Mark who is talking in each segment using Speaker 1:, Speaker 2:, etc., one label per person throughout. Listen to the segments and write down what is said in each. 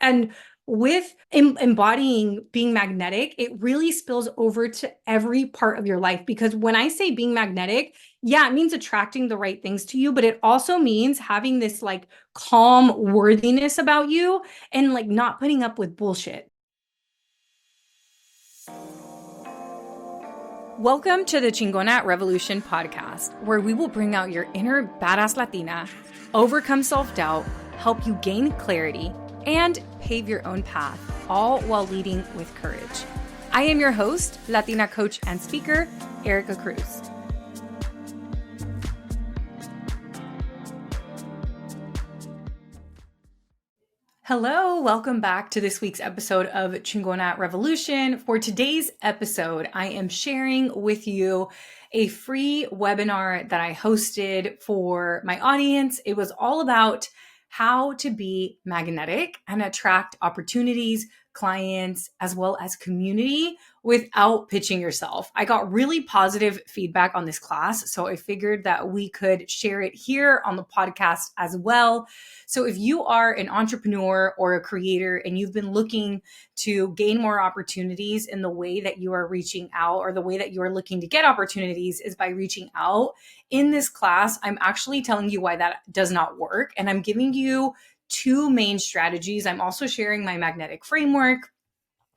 Speaker 1: And with embodying being magnetic, it really spills over to every part of your life. Because when I say being magnetic, yeah, it means attracting the right things to you, but it also means having this like calm worthiness about you and like not putting up with bullshit. Welcome to the Chingona Revolution podcast, where we will bring out your inner badass Latina, overcome self-doubt, help you gain clarity, and pave your own path, all while leading with courage. I am your host, Latina coach and speaker, Erika Cruz. Hello, welcome back to this week's episode of Chingona Revolution. For today's episode, I am sharing with you a free webinar that I hosted for my audience. It was all about how to be magnetic and attract opportunities, clients, as well as community without pitching yourself. I got really positive feedback on this class, so I figured that we could share it here on the podcast as well. So if you are an entrepreneur or a creator and you've been looking to gain more opportunities in the way that you are reaching out, or the way that you are looking to get opportunities is by reaching out, in this class, I'm actually telling you why that does not work. And I'm giving you two main strategies. I'm also sharing my magnetic framework.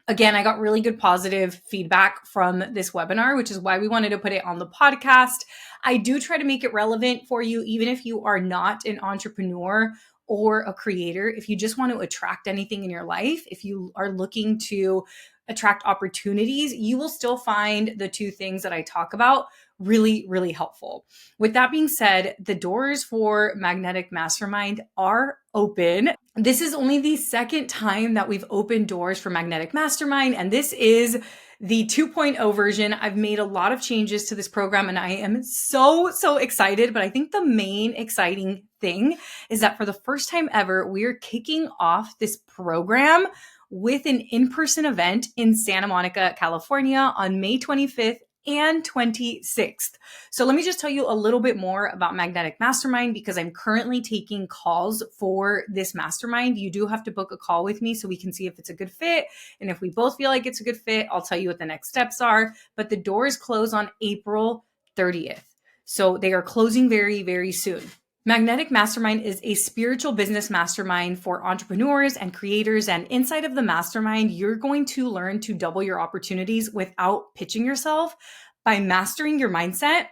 Speaker 1: Again, I got really good positive feedback from this webinar, which is why we wanted to put it on the podcast. I do try to make it relevant for you, even if you are not an entrepreneur or a creator. If you just want to attract anything in your life, if you are looking to attract opportunities, you will still find the two things that I talk about really, really helpful. With that being said, the doors for Magnetic Mastermind are open. This is only the second time that we've opened doors for Magnetic Mastermind, and this is the 2.0 version. I've made a lot of changes to this program and I am so excited, but I think the main exciting thing is that for the first time ever, we're kicking off this program with an in-person event in Santa Monica, California on May 25th and 26th. So let me just tell you a little bit more about Magnetic Mastermind, because I'm currently taking calls for this mastermind. You do have to book a call with me so we can see if it's a good fit. And if we both feel like it's a good fit, I'll tell you what the next steps are. But the doors close on April 30th. So they are closing very, very soon. Magnetic Mastermind is a spiritual business mastermind for entrepreneurs and creators. And inside of the mastermind, you're going to learn to double your opportunities without pitching yourself by mastering your mindset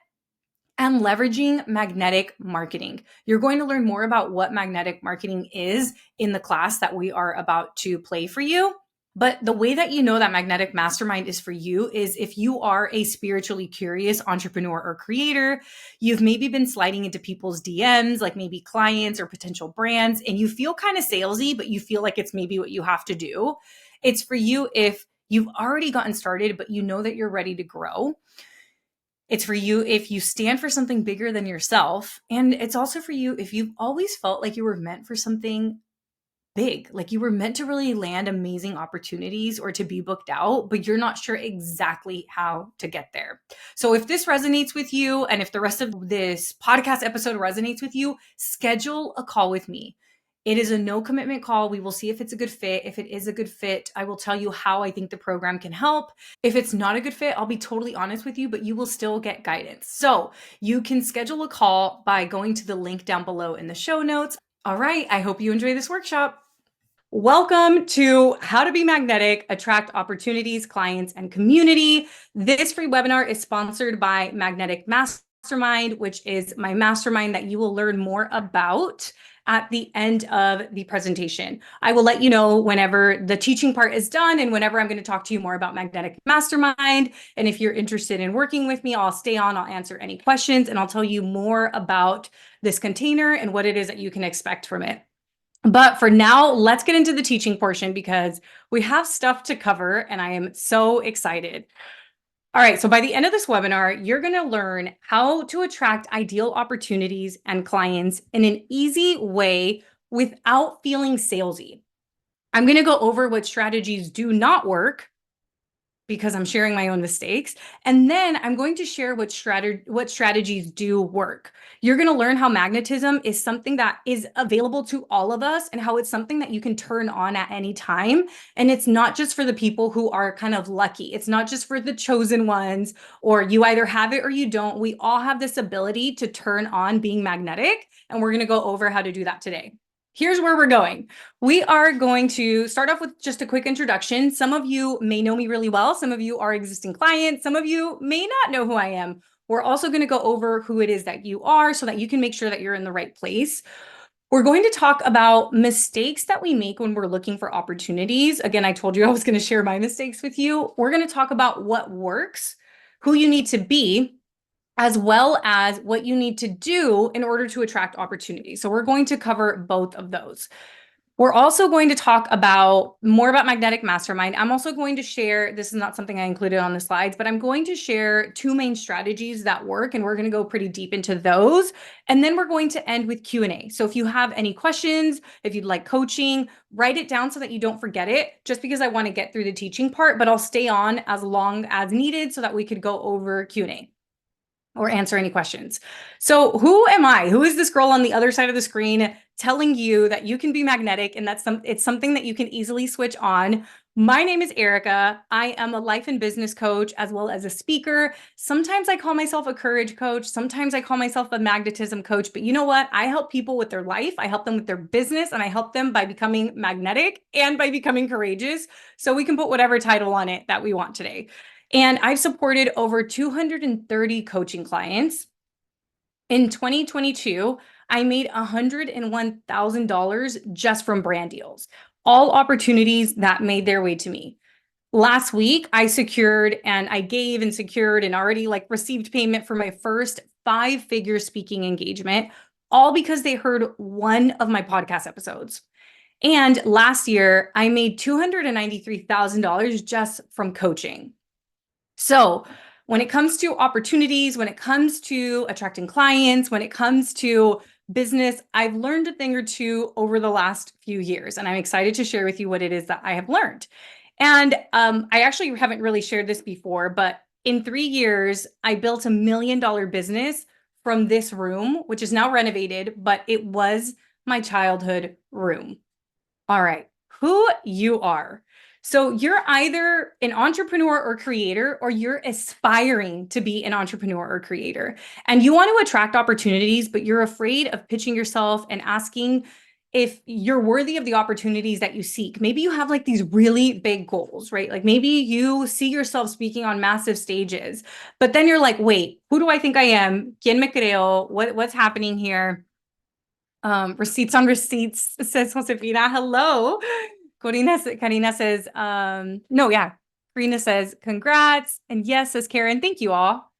Speaker 1: and leveraging magnetic marketing. You're going to learn more about what magnetic marketing is in the class that we are about to play for you. But the way that you know that Magnetic Mastermind is for you is if you are a spiritually curious entrepreneur or creator, you've maybe been sliding into people's DMs, like maybe clients or potential brands, and you feel kind of salesy, but you feel like it's maybe what you have to do. It's for you if you've already gotten started, but you know that you're ready to grow. It's for you if you stand for something bigger than yourself. And it's also for you if you've always felt like you were meant for something big, like you were meant to really land amazing opportunities or to be booked out, but you're not sure exactly how to get there. So if this resonates with you, and if the rest of this podcast episode resonates with you, schedule a call with me. It is a no commitment call. We will see if it's a good fit. If it is a good fit, I will tell you how I think the program can help. If it's not a good fit, I'll be totally honest with you, but you will still get guidance. So you can schedule a call by going to the link down below in the show notes. All right, I hope you enjoy this workshop. Welcome to How to Be Magnetic, Attract Opportunities, Clients, and Community. This free webinar is sponsored by Magnetic Mastermind, which is my mastermind that you will learn more about at the end of the presentation. I will let you know whenever the teaching part is done and whenever I'm going to talk to you more about Magnetic Mastermind. And if you're interested in working with me, I'll stay on, I'll answer any questions, and I'll tell you more about this container and what it is that you can expect from it. But for now, let's get into the teaching portion because we have stuff to cover and I am so excited. All right, so by the end of this webinar, you're going to learn how to attract ideal opportunities and clients in an easy way without feeling salesy. I'm going to go over what strategies do not work, because I'm sharing my own mistakes. And then I'm going to share what strategies do work. You're going to learn how magnetism is something that is available to all of us and how it's something that you can turn on at any time. And it's not just for the people who are kind of lucky. It's not just for the chosen ones, or you either have it or you don't. We all have this ability to turn on being magnetic. And we're going to go over how to do that today. Here's where we're going. We are going to start off with just a quick introduction. Some of you may know me really well. Some of you are existing clients. Some of you may not know who I am. We're also going to go over who it is that you are so that you can make sure that you're in the right place. We're going to talk about mistakes that we make when we're looking for opportunities. Again, I told you I was going to share my mistakes with you. We're going to talk about what works, who you need to be, as well as what you need to do in order to attract opportunities. So we're going to cover both of those. We're also going to talk about more about Magnetic Mastermind. I'm also going to share, this is not something I included on the slides, but I'm going to share 2 main strategies that work, and we're going to go pretty deep into those. And then we're going to end with Q&A. So if you have any questions, if you'd like coaching, write it down so that you don't forget it, just because I want to get through the teaching part, but I'll stay on as long as needed so that we could go over Q&A or answer any questions. So who am I? Who is this girl on the other side of the screen telling you that you can be magnetic and it's something that you can easily switch on? My name is Erika. I am a life and business coach as well as a speaker. Sometimes I call myself a courage coach. Sometimes I call myself a magnetism coach. But you know what? I help people with their life. I help them with their business, and I help them by becoming magnetic and by becoming courageous. So we can put whatever title on it that we want today. And I've supported over 230 coaching clients. In 2022, I made $101,000 just from brand deals, all opportunities that made their way to me. Last week, I secured and I gave and secured and already received payment for my first 5-figure speaking engagement, all because they heard one of my podcast episodes. And last year, I made $293,000 just from coaching. So when it comes to opportunities, when it comes to attracting clients, when it comes to business, I've learned a thing or two over the last few years, and I'm excited to share with you what it is that I have learned. And I actually haven't really shared this before, but in 3 years, I built $1 million business from this room, which is now renovated, but it was my childhood room. All right, who you are. So you're either an entrepreneur or creator, or you're aspiring to be an entrepreneur or creator. And you want to attract opportunities, but you're afraid of pitching yourself and asking if you're worthy of the opportunities that you seek. Maybe you have these really big goals, right? Maybe you see yourself speaking on massive stages, but then you're like, wait, who do I think I am? ¿Quién me creo? What's happening here? Receipts on receipts, says Josefina. Hello. Karina says, no, yeah. Karina says, congrats. And yes, says Karen. Thank you all.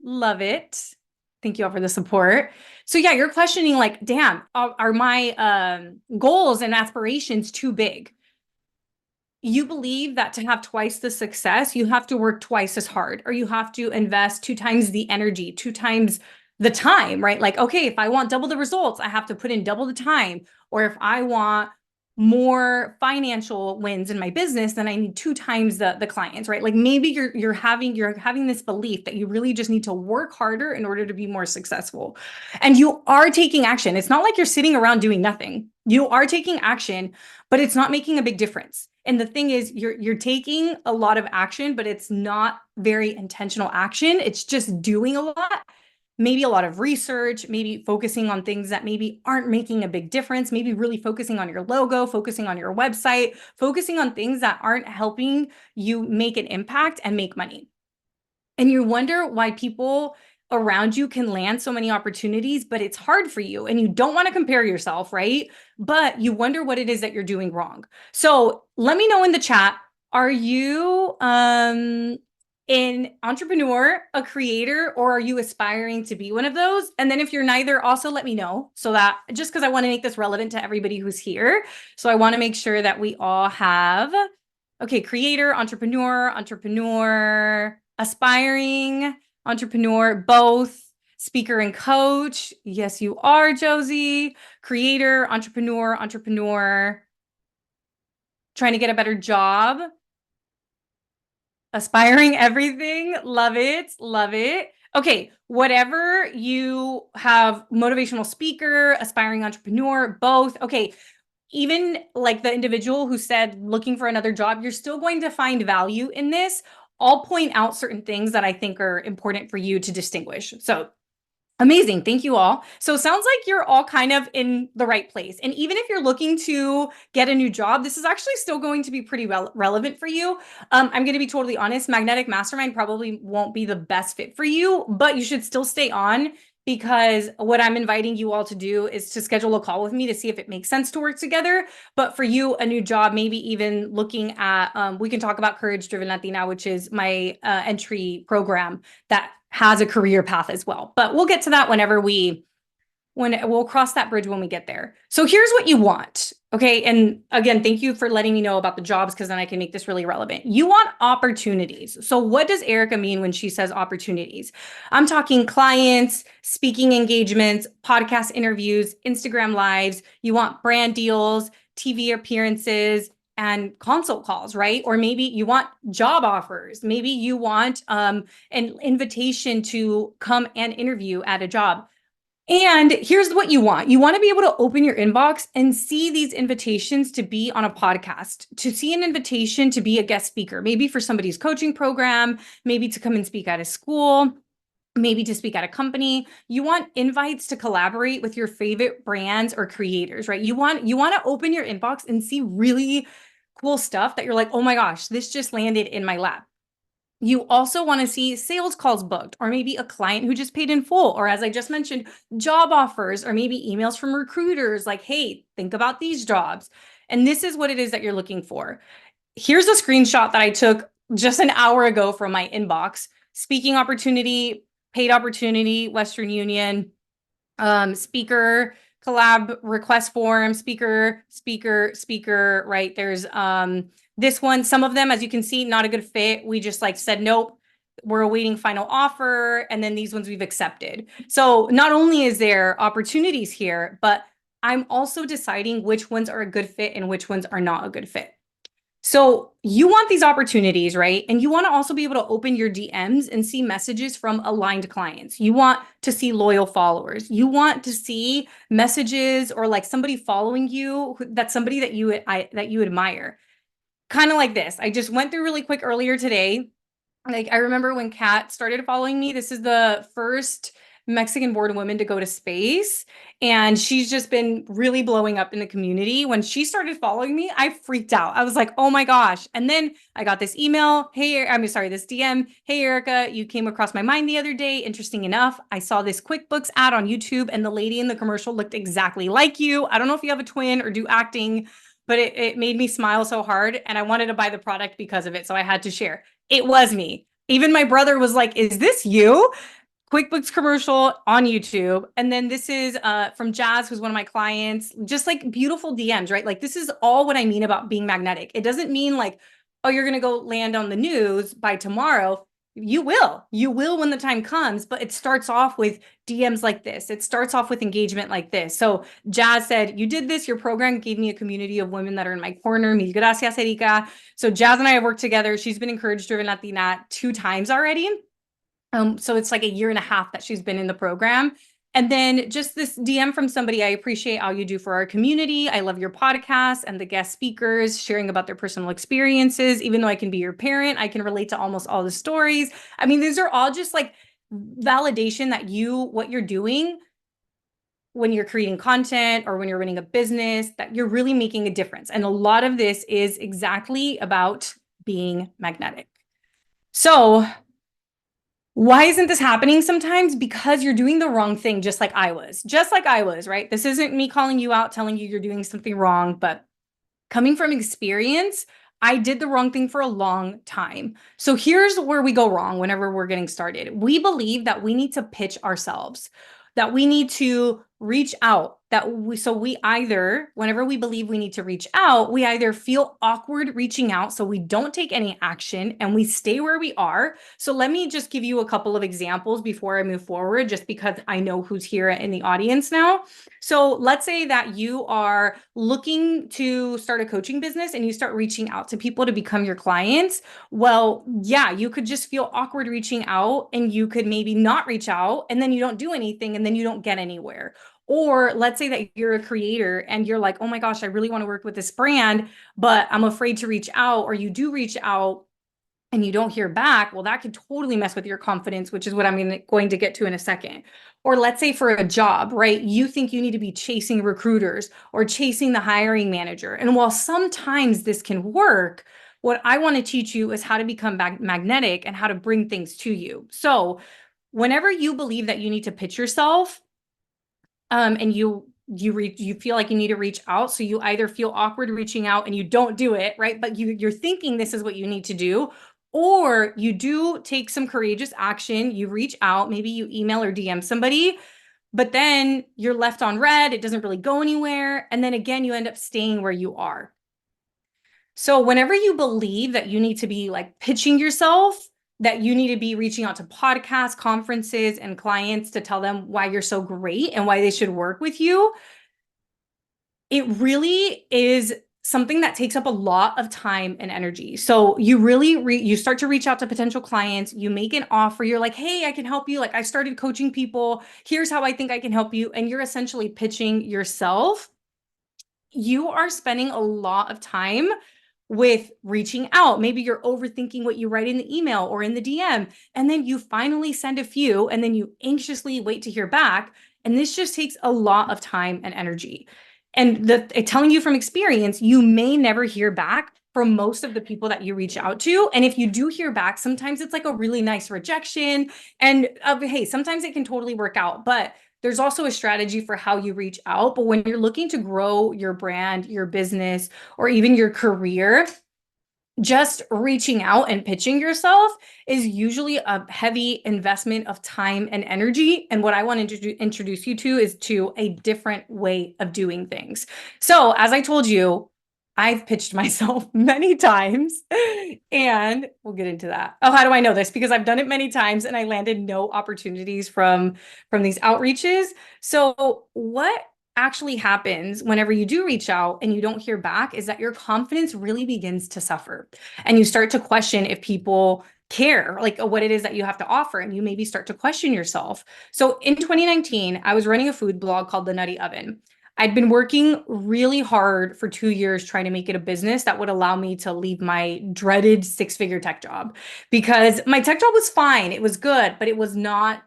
Speaker 1: Love it. Thank you all for the support. So yeah, you're questioning damn, are my goals and aspirations too big? You believe that to have twice the success, you have to work twice as hard, or you have to invest 2 times the energy, 2 times the time, right? Okay, if I want double the results, I have to put in double the time. Or if I want more financial wins in my business, then I need 2 times the clients, right? Maybe you're having this belief that you really just need to work harder in order to be more successful. And you are taking action. It's not like you're sitting around doing nothing. You are taking action, but it's not making a big difference. And the thing is, you're taking a lot of action, but it's not very intentional action. It's just doing a lot, maybe a lot of research, maybe focusing on things that maybe aren't making a big difference, maybe really focusing on your logo, focusing on your website, focusing on things that aren't helping you make an impact and make money. And you wonder why people around you can land so many opportunities, but it's hard for you and you don't want to compare yourself, right? But you wonder what it is that you're doing wrong. So let me know in the chat, are you an entrepreneur, a creator, or are you aspiring to be one of those? And then if you're neither, also let me know, so that just because I want to make this relevant to everybody who's here. So I want to make sure that we all have, okay, creator, entrepreneur, aspiring, entrepreneur, both, speaker and coach. Yes, you are, Josie. Creator, entrepreneur, trying to get a better job. Aspiring everything. Love it. Love it. Okay, whatever you have, motivational speaker, aspiring entrepreneur, both. Okay, even like the individual who said looking for another job, you're still going to find value in this. I'll point out certain things that I think are important for you to distinguish. So amazing. Thank you all. So it sounds like you're all kind of in the right place. And even if you're looking to get a new job, this is actually still going to be pretty relevant for you. I'm going to be totally honest. Magnetic Mastermind probably won't be the best fit for you, but you should still stay on, because what I'm inviting you all to do is to schedule a call with me to see if it makes sense to work together. But for you, a new job, maybe even looking at, we can talk about Courage Driven Latina, which is my entry program that has a career path as well. But we'll get to that when we'll cross that bridge when we get there. So here's what you want. Okay. And again, thank you for letting me know about the jobs, because then I can make this really relevant. You want opportunities. So what does Erika mean when she says opportunities? I'm talking clients, speaking engagements, podcast interviews, Instagram lives. You want brand deals, TV appearances, and consult calls, right? Or maybe you want job offers. Maybe you want an invitation to come and interview at a job. And here's what you want. You want to be able to open your inbox and see these invitations to be on a podcast, to see an invitation to be a guest speaker, maybe for somebody's coaching program, maybe to come and speak at a school, maybe to speak at a company. You want invites to collaborate with your favorite brands or creators, right? You want to open your inbox and see really cool stuff that you're like, oh my gosh, this just landed in my lap. You also want to see sales calls booked, or maybe a client who just paid in full, or as I just mentioned, job offers, or maybe emails from recruiters like, hey, think about these jobs. And this is what it is that you're looking for. Here's a screenshot that I took just an hour ago from my inbox. Speaking opportunity, paid opportunity, Western Union, speaker, collab request form, speaker, right? There's this one, some of them, as you can see, not a good fit. We just like said, nope, we're awaiting final offer. And then these ones we've accepted. So not only is there opportunities here, but I'm also deciding which ones are a good fit and which ones are not a good fit. So you want these opportunities, right? And you want to also be able to open your DMs and see messages from aligned clients. You want to see loyal followers. You want to see messages or like somebody following you, that's somebody that you admire. Kind of like this. I just went through really quick earlier today. Like, I remember when Kat started following me, this is the first Mexican-born woman to go to space, and she's just been really blowing up in the community. When she started following me, I freaked out. I was like, oh my gosh. And then I got this email. Hey, this DM. Hey, Erika, you came across my mind the other day. Interesting enough, I saw this QuickBooks ad on YouTube, and the lady in the commercial looked exactly like you. I don't know if you have a twin or do acting, but it made me smile so hard, and I wanted to buy the product because of it. So I had to share. It was me. Even my brother was like, is this you? QuickBooks commercial on YouTube. And then this is from Jazz, who's one of my clients, just like beautiful DMs, right? Like, this is all what I mean about being magnetic. It doesn't mean like, oh, you're going to go land on the news by tomorrow. You will when the time comes, but it starts off with DMs like this. It starts off with engagement like this. So Jazz said, you did this, your program gave me a community of women that are in my corner. Mil gracias, Erika. So Jazz and I have worked together. She's been Courage Driven Latina 2 times already. So it's like a year and a half that she's been in the program. And then just this DM from somebody, I appreciate all you do for our community. I love your podcast and the guest speakers sharing about their personal experiences. Even though I can be your parent, I can relate to almost all the stories. I mean, these are all just like validation that what you're doing when you're creating content or when you're running a business, that you're really making a difference. And a lot of this is exactly about being magnetic. So why isn't this happening sometimes? Because you're doing the wrong thing, just like I was, right? This isn't me calling you out, telling you you're doing something wrong, but coming from experience, I did the wrong thing for a long time. So here's where we go wrong whenever we're getting started. We believe that we need to pitch ourselves, that we need to reach out we either, whenever we believe we need to reach out, we either feel awkward reaching out, so we don't take any action and we stay where we are. So let me just give you a couple of examples before I move forward, just because I know who's here in the audience now. So let's say that you are looking to start a coaching business and you start reaching out to people to become your clients. Well, yeah, you could just feel awkward reaching out, and you could maybe not reach out, and then you don't do anything, and then you don't get anywhere. Or let's say that you're a creator and you're like, oh my gosh, I really want to work with this brand, but I'm afraid to reach out, or you do reach out and you don't hear back. Well, that could totally mess with your confidence, which is what I'm going to get to in a second. Or let's say for a job, right? You think you need to be chasing recruiters or chasing the hiring manager. And while sometimes this can work, what I want to teach you is how to become magnetic and how to bring things to you. So whenever you believe that you need to pitch yourself, and you feel like you need to reach out, so you either feel awkward reaching out and you don't do it, right? But you're thinking this is what you need to do, or you do take some courageous action, you reach out, maybe you email or DM somebody, but then you're left on red, it doesn't really go anywhere, and then again you end up staying where you are. So whenever you believe that you need to be like pitching yourself, that you need to be reaching out to podcasts, conferences, and clients to tell them why you're so great and why they should work with you, it really is something that takes up a lot of time and energy. So you really you start to reach out to potential clients, you make an offer, you're like, hey, I can help you. Like, I started coaching people. Here's how I think I can help you. And you're essentially pitching yourself. You are spending a lot of time with reaching out. Maybe you're overthinking what you write in the email or in the DM, and then you finally send a few, and then you anxiously wait to hear back. And this just takes a lot of time and energy. And telling you from experience, you may never hear back from most of the people that you reach out to. And if you do hear back, sometimes it's like a really nice rejection. And hey, sometimes it can totally work out. But there's also a strategy for how you reach out. But when you're looking to grow your brand, your business, or even your career, just reaching out and pitching yourself is usually a heavy investment of time and energy. And what I want to introduce you to is to a different way of doing things. So as I told you, I've pitched myself many times, and we'll get into that. Oh, how do I know this? Because I've done it many times and I landed no opportunities from these outreaches. So what actually happens whenever you do reach out and you don't hear back is that your confidence really begins to suffer, and you start to question if people care, like what it is that you have to offer, and you maybe start to question yourself. So in 2019, I was running a food blog called The Nutty Oven. I'd been working really hard for 2 years trying to make it a business that would allow me to leave my dreaded six-figure tech job, because my tech job was fine. It was good, but it was not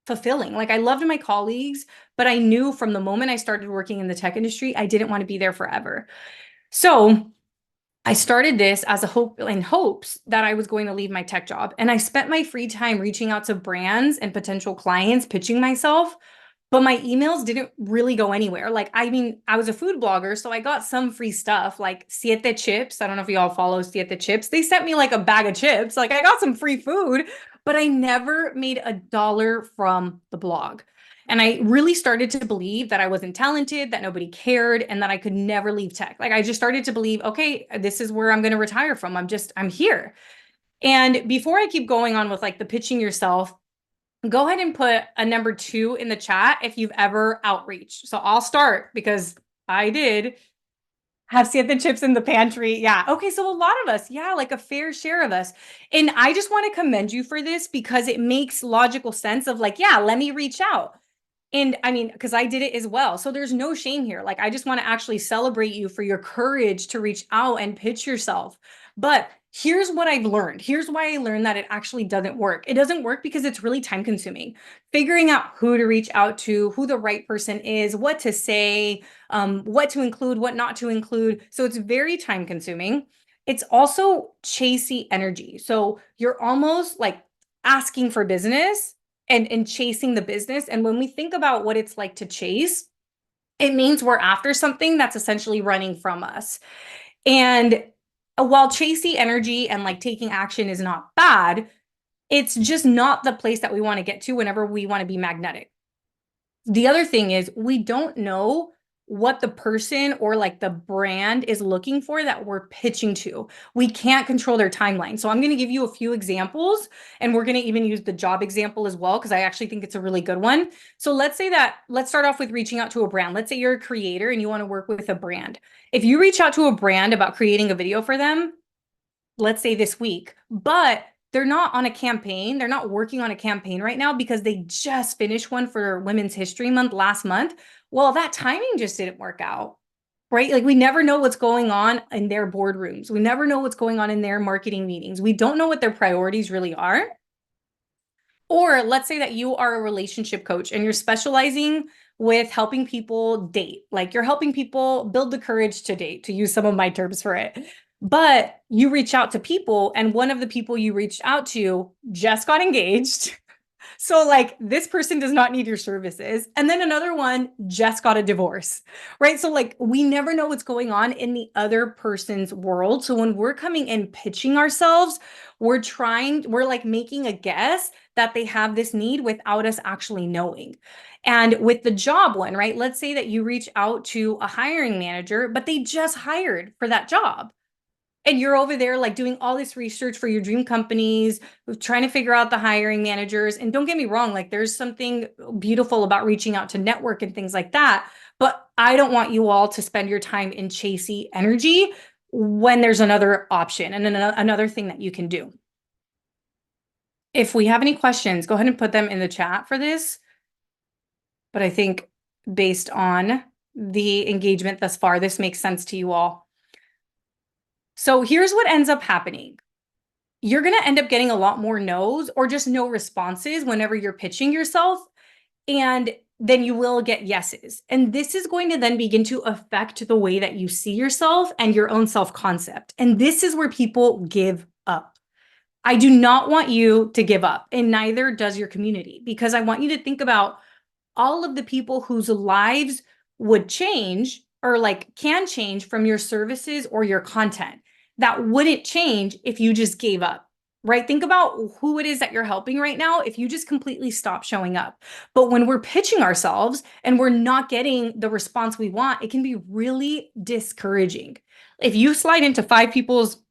Speaker 1: fulfilling. Like, I loved my colleagues, but I knew from the moment I started working in the tech industry, I didn't want to be there forever. So I started this as a hope, in hopes that I was going to leave my tech job. And I spent my free time reaching out to brands and potential clients, pitching myself, but my emails didn't really go anywhere. Like, I mean, I was a food blogger, so I got some free stuff like Siete Chips. I don't know if you all follow Siete Chips. They sent me like a bag of chips. Like, I got some free food, but I never made a dollar from the blog. And I really started to believe that I wasn't talented, that nobody cared, and that I could never leave tech. Like, I just started to believe, okay, this is where I'm going to retire from. I'm here. And before I keep going on with like the pitching yourself, go ahead and put a number 2 in the chat if you've ever outreached. So I'll start because I did have Siete Chips in the pantry. Yeah. Okay. So a lot of us, yeah, like a fair share of us. And I just want to commend you for this, because it makes logical sense of like, yeah, let me reach out. And I mean, because I did it as well. So there's no shame here. Like, I just want to actually celebrate you for your courage to reach out and pitch yourself. But here's what I've learned. Here's why I learned that it actually doesn't work. It doesn't work because it's really time consuming. Figuring out who to reach out to, who the right person is, what to say, what to include, what not to include. So it's very time consuming. It's also chasey energy. So you're almost like asking for business and chasing the business. And when we think about what it's like to chase, it means we're after something that's essentially running from us. And while chasey energy and like taking action is not bad, it's just not the place that we want to get to whenever we want to be magnetic. The other thing is we don't know what the person or like the brand is looking for that we're pitching to. We can't control their timeline. So I'm going to give you a few examples, and we're going to even use the job example as well, because I actually think it's a really good one. So let's start off with reaching out to a brand. Let's say you're a creator and you want to work with a brand. If you reach out to a brand about creating a video for them, let's say this week, but they're not on a campaign. They're not working on a campaign right now because they just finished one for Women's History Month last month. Well, that timing just didn't work out, right? Like we never know what's going on in their boardrooms. We never know what's going on in their marketing meetings. We don't know what their priorities really are. Or let's say that you are a relationship coach and you're specializing with helping people date. Like you're helping people build the courage to date, to use some of my terms for it. But you reach out to people, and one of the people you reached out to just got engaged. So like this person does not need your services. And then another one just got a divorce, right? So like we never know what's going on in the other person's world. So when we're coming and pitching ourselves, we're like making a guess that they have this need without us actually knowing. And with the job one, right? Let's say that you reach out to a hiring manager, but they just hired for that job. And you're over there like doing all this research for your dream companies, trying to figure out the hiring managers. And don't get me wrong, like there's something beautiful about reaching out to network and things like that. But I don't want you all to spend your time in chasey energy when there's another option and another thing that you can do. If we have any questions, go ahead and put them in the chat for this. But I think based on the engagement thus far, this makes sense to you all. So here's what ends up happening. You're going to end up getting a lot more no's or just no responses whenever you're pitching yourself. And then you will get yeses. And this is going to then begin to affect the way that you see yourself and your own self-concept. And this is where people give up. I do not want you to give up, and neither does your community, because I want you to think about all of the people whose lives would change or like can change from your services or your content that wouldn't change if you just gave up, right? Think about who it is that you're helping right now if you just completely stop showing up. But when we're pitching ourselves and we're not getting the response we want, it can be really discouraging. If you slide into 5 people's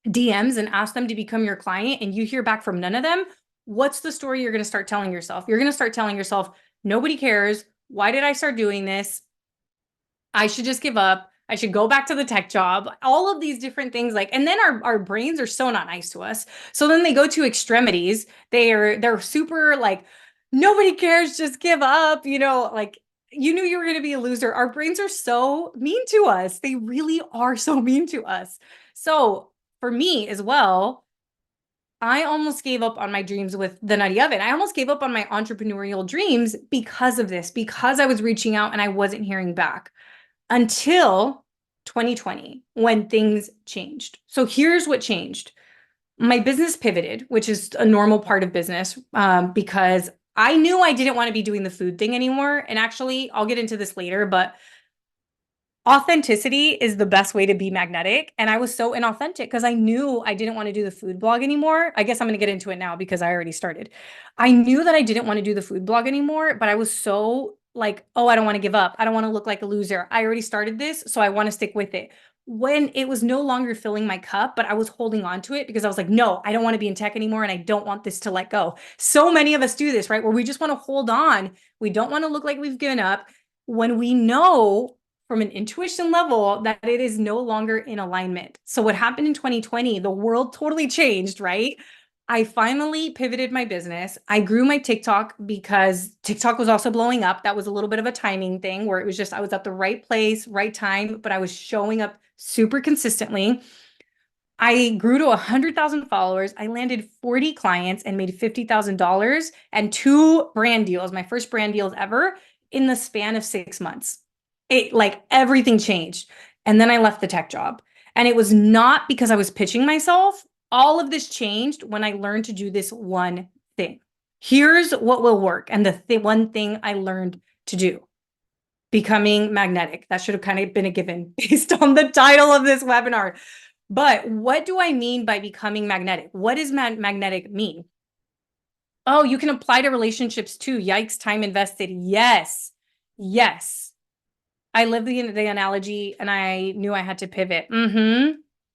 Speaker 1: DMs and ask them to become your client and you hear back from none of them, what's the story you're going to start telling yourself? You're going to start telling yourself, nobody cares. Why did I start doing this? I should just give up. I should go back to the tech job. All of these different things, like, and then our brains are so not nice to us. So then they go to extremities. They're super like, nobody cares, just give up, like you knew you were going to be a loser. Our brains are so mean to us. They really are so mean to us. So for me as well, I almost gave up on my dreams with the Nutty Oven. I almost gave up on my entrepreneurial dreams because of this, because I was reaching out and I wasn't hearing back until 2020 when things changed. So here's what changed. My business pivoted, which is a normal part of business, because I knew I didn't want to be doing the food thing anymore. And actually, I'll get into this later, but authenticity is the best way to be magnetic. And I was so inauthentic because I knew I didn't want to do the food blog anymore. I guess I'm going to get into it now because I already started. I knew that I didn't want to do the food blog anymore, but I was so like, oh, I don't want to give up. I don't want to look like a loser. I already started this, so I want to stick with it. When it was no longer filling my cup, but I was holding on to it because I was like, no, I don't want to be in tech anymore and I don't want this to let go. So many of us do this, right? Where we just want to hold on. We don't want to look like we've given up when we know from an intuition level that it is no longer in alignment. So what happened in 2020, the world totally changed, right? I finally pivoted my business. I grew my TikTok because TikTok was also blowing up. That was a little bit of a timing thing where it was just, I was at the right place, right time, but I was showing up super consistently. I grew to 100,000 followers. I landed 40 clients and made $50,000 and 2 brand deals, my first brand deals ever, in the span of 6 months. It like everything changed. And then I left the tech job. And it was not because I was pitching myself. All of this changed when I learned to do this one thing. Here's what will work. And the one thing I learned to do: becoming magnetic. That should have kind of been a given based on the title of this webinar. But what do I mean by becoming magnetic? What does magnetic mean? Oh, you can apply to relationships too. Yikes, time invested. Yes. Yes. I lived the analogy and I knew I had to pivot.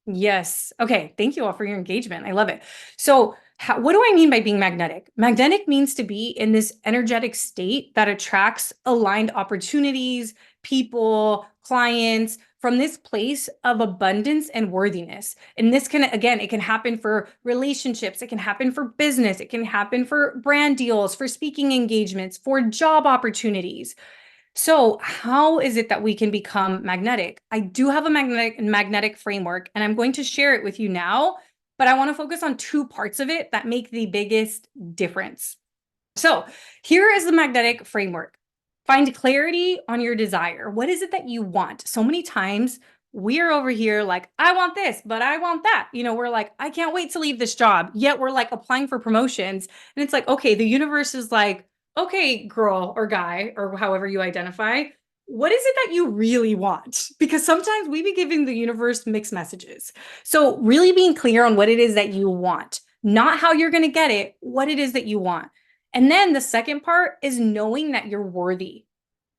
Speaker 1: Yes. Okay. Thank you all for your engagement. I love it. So, what do I mean by being magnetic? Magnetic means to be in this energetic state that attracts aligned opportunities, people, clients from this place of abundance and worthiness. And this can, again, it can happen for relationships, it can happen for business, it can happen for brand deals, for speaking engagements, for job opportunities. So, how is it that we can become magnetic? I do have a magnetic framework, and I'm going to share it with you now, but I want to focus on two parts of it that make the biggest difference. So, here is the magnetic framework. Find clarity on your desire. What is it that you want? So many times we're over here like, I want this, but I want that. We're like, I can't wait to leave this job. Yet we're like applying for promotions. And it's like, okay, the universe is like, okay, girl or guy, or however you identify, what is it that you really want? Because sometimes we be giving the universe mixed messages. So, really being clear on what it is that you want, not how you're going to get it, what it is that you want. And then the second part is knowing that you're worthy.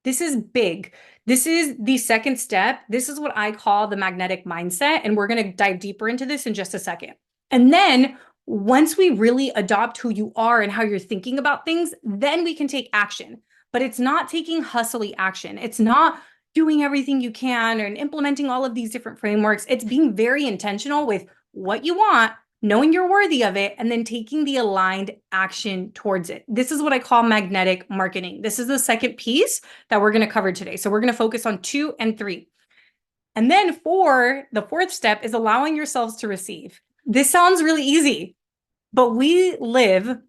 Speaker 1: This is big. This is the second step. This is what I call the magnetic mindset. And we're going to dive deeper into this in just a second. And then once we really adopt who you are and how you're thinking about things, then we can take action. But it's not taking hustly action. It's not doing everything you can and implementing all of these different frameworks. It's being very intentional with what you want, knowing you're worthy of it, and then taking the aligned action towards it. This is what I call magnetic marketing. This is the second piece that we're going to cover today. So we're going to focus on 2 and 3. And then the fourth step is allowing yourselves to receive. This sounds really easy, but we live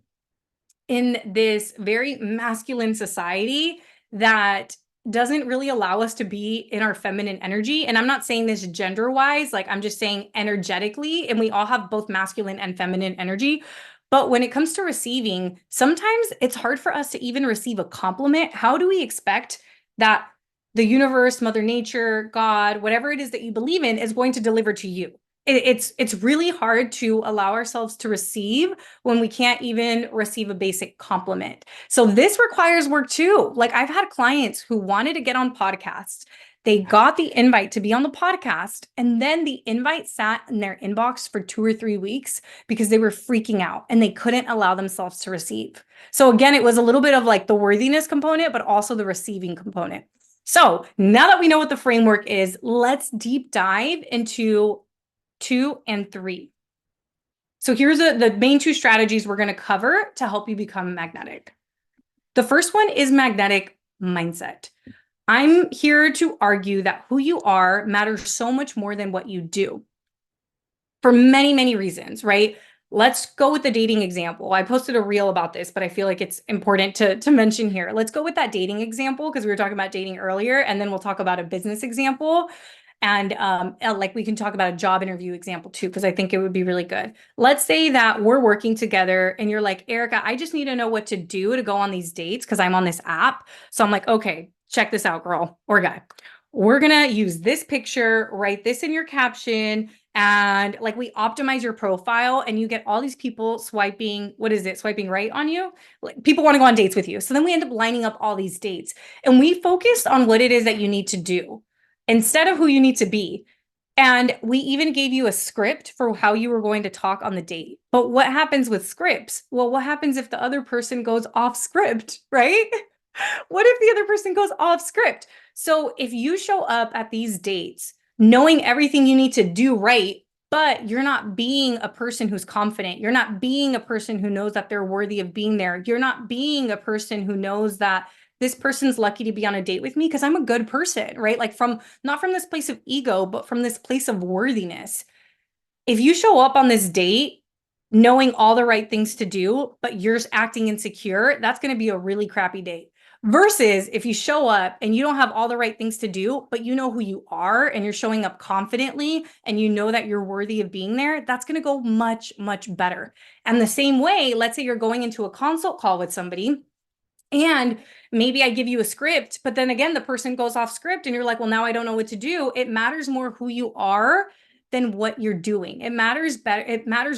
Speaker 1: in this very masculine society that doesn't really allow us to be in our feminine energy. And I'm not saying this gender wise, like I'm just saying energetically, and we all have both masculine and feminine energy. But when it comes to receiving, sometimes it's hard for us to even receive a compliment. How do we expect that the universe, Mother Nature, God, whatever it is that you believe in is going to deliver to you? It's really hard to allow ourselves to receive when we can't even receive a basic compliment. So this requires work too. Like I've had clients who wanted to get on podcasts. They got the invite to be on the podcast, and then the invite sat in their inbox for 2 or 3 weeks because they were freaking out and they couldn't allow themselves to receive. So again, it was a little bit of like the worthiness component, but also the receiving component. So now that we know what the framework is, let's deep dive into 2 and 3. So here's the main 2 strategies we're going to cover to help you become magnetic. The first one is magnetic mindset. I'm here to argue that who you are matters so much more than what you do for many, many reasons, right? Let's go with the dating example. I posted a reel about this, but I feel like it's important to mention here. Let's go with that dating example because we were talking about dating earlier, and then we'll talk about a business example. And like we can talk about a job interview example too, because I think it would be really good. Let's say that we're working together and you're like, Erika, I just need to know what to do to go on these dates because I'm on this app. So I'm like, okay, check this out, girl or guy. We're going to use this picture, write this in your caption, and like we optimize your profile and you get all these people swiping, swiping right on you. Like people want to go on dates with you. So then we end up lining up all these dates and we focused on what it is that you need to do instead of who you need to be. And we even gave you a script for how you were going to talk on the date. But what happens with scripts? Well, what happens if the other person goes off script, right? What if the other person goes off script? So if you show up at these dates knowing everything you need to do right, but you're not being a person who's confident, you're not being a person who knows that they're worthy of being there, you're not being a person who knows that this person's lucky to be on a date with me because I'm a good person, right? Like not from this place of ego, but from this place of worthiness. If you show up on this date knowing all the right things to do, but you're acting insecure, that's going to be a really crappy date. Versus if you show up and you don't have all the right things to do, but you know who you are and you're showing up confidently and you know that you're worthy of being there, that's going to go much, much better. And the same way, let's say you're going into a consult call with somebody and maybe I give you a script, but then again, the person goes off script and you're like, well, now I don't know what to do. It matters more who you are than what you're doing. It matters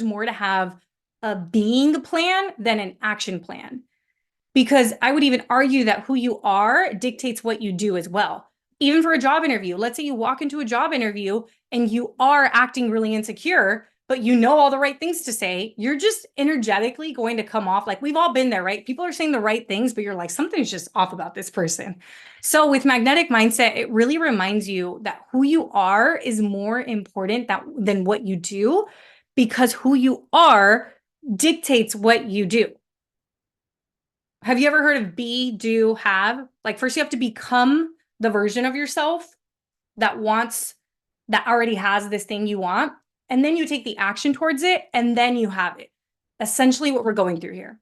Speaker 1: more to have a being plan than an action plan. Because I would even argue that who you are dictates what you do as well. Even for a job interview, let's say you walk into a job interview and you are acting really insecure, but you know all the right things to say, you're just energetically going to come off like we've all been there, right? People are saying the right things, but you're like, something's just off about this person. So with magnetic mindset, it really reminds you that who you are is more important than what you do, because who you are dictates what you do. Have you ever heard of be, do, have? Like first you have to become the version of yourself that already has this thing you want. And then you take the action towards it and then you have it. Essentially what we're going through here.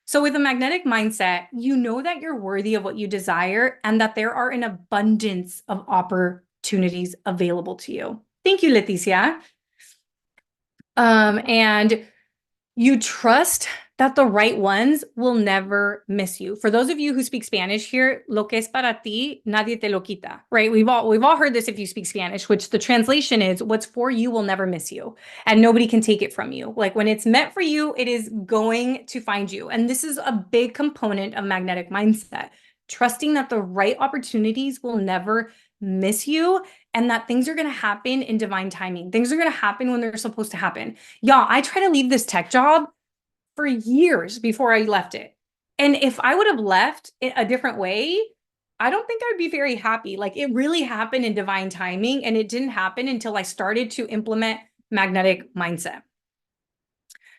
Speaker 1: So with a magnetic mindset, you know that you're worthy of what you desire and that there are an abundance of opportunities available to you. Thank you, Leticia. And you trust that the right ones will never miss you. For those of you who speak Spanish here, lo que es para ti, nadie te lo quita, right? We've all heard this if you speak Spanish, which the translation is what's for you will never miss you and nobody can take it from you. Like when it's meant for you, it is going to find you. And this is a big component of magnetic mindset, trusting that the right opportunities will never miss you and that things are going to happen in divine timing. Things are going to happen when they're supposed to happen. Y'all, I try to leave this tech job for years before I left it. And if I would have left it a different way, I don't think I would be very happy. Like it really happened in divine timing, and it didn't happen until I started to implement magnetic mindset.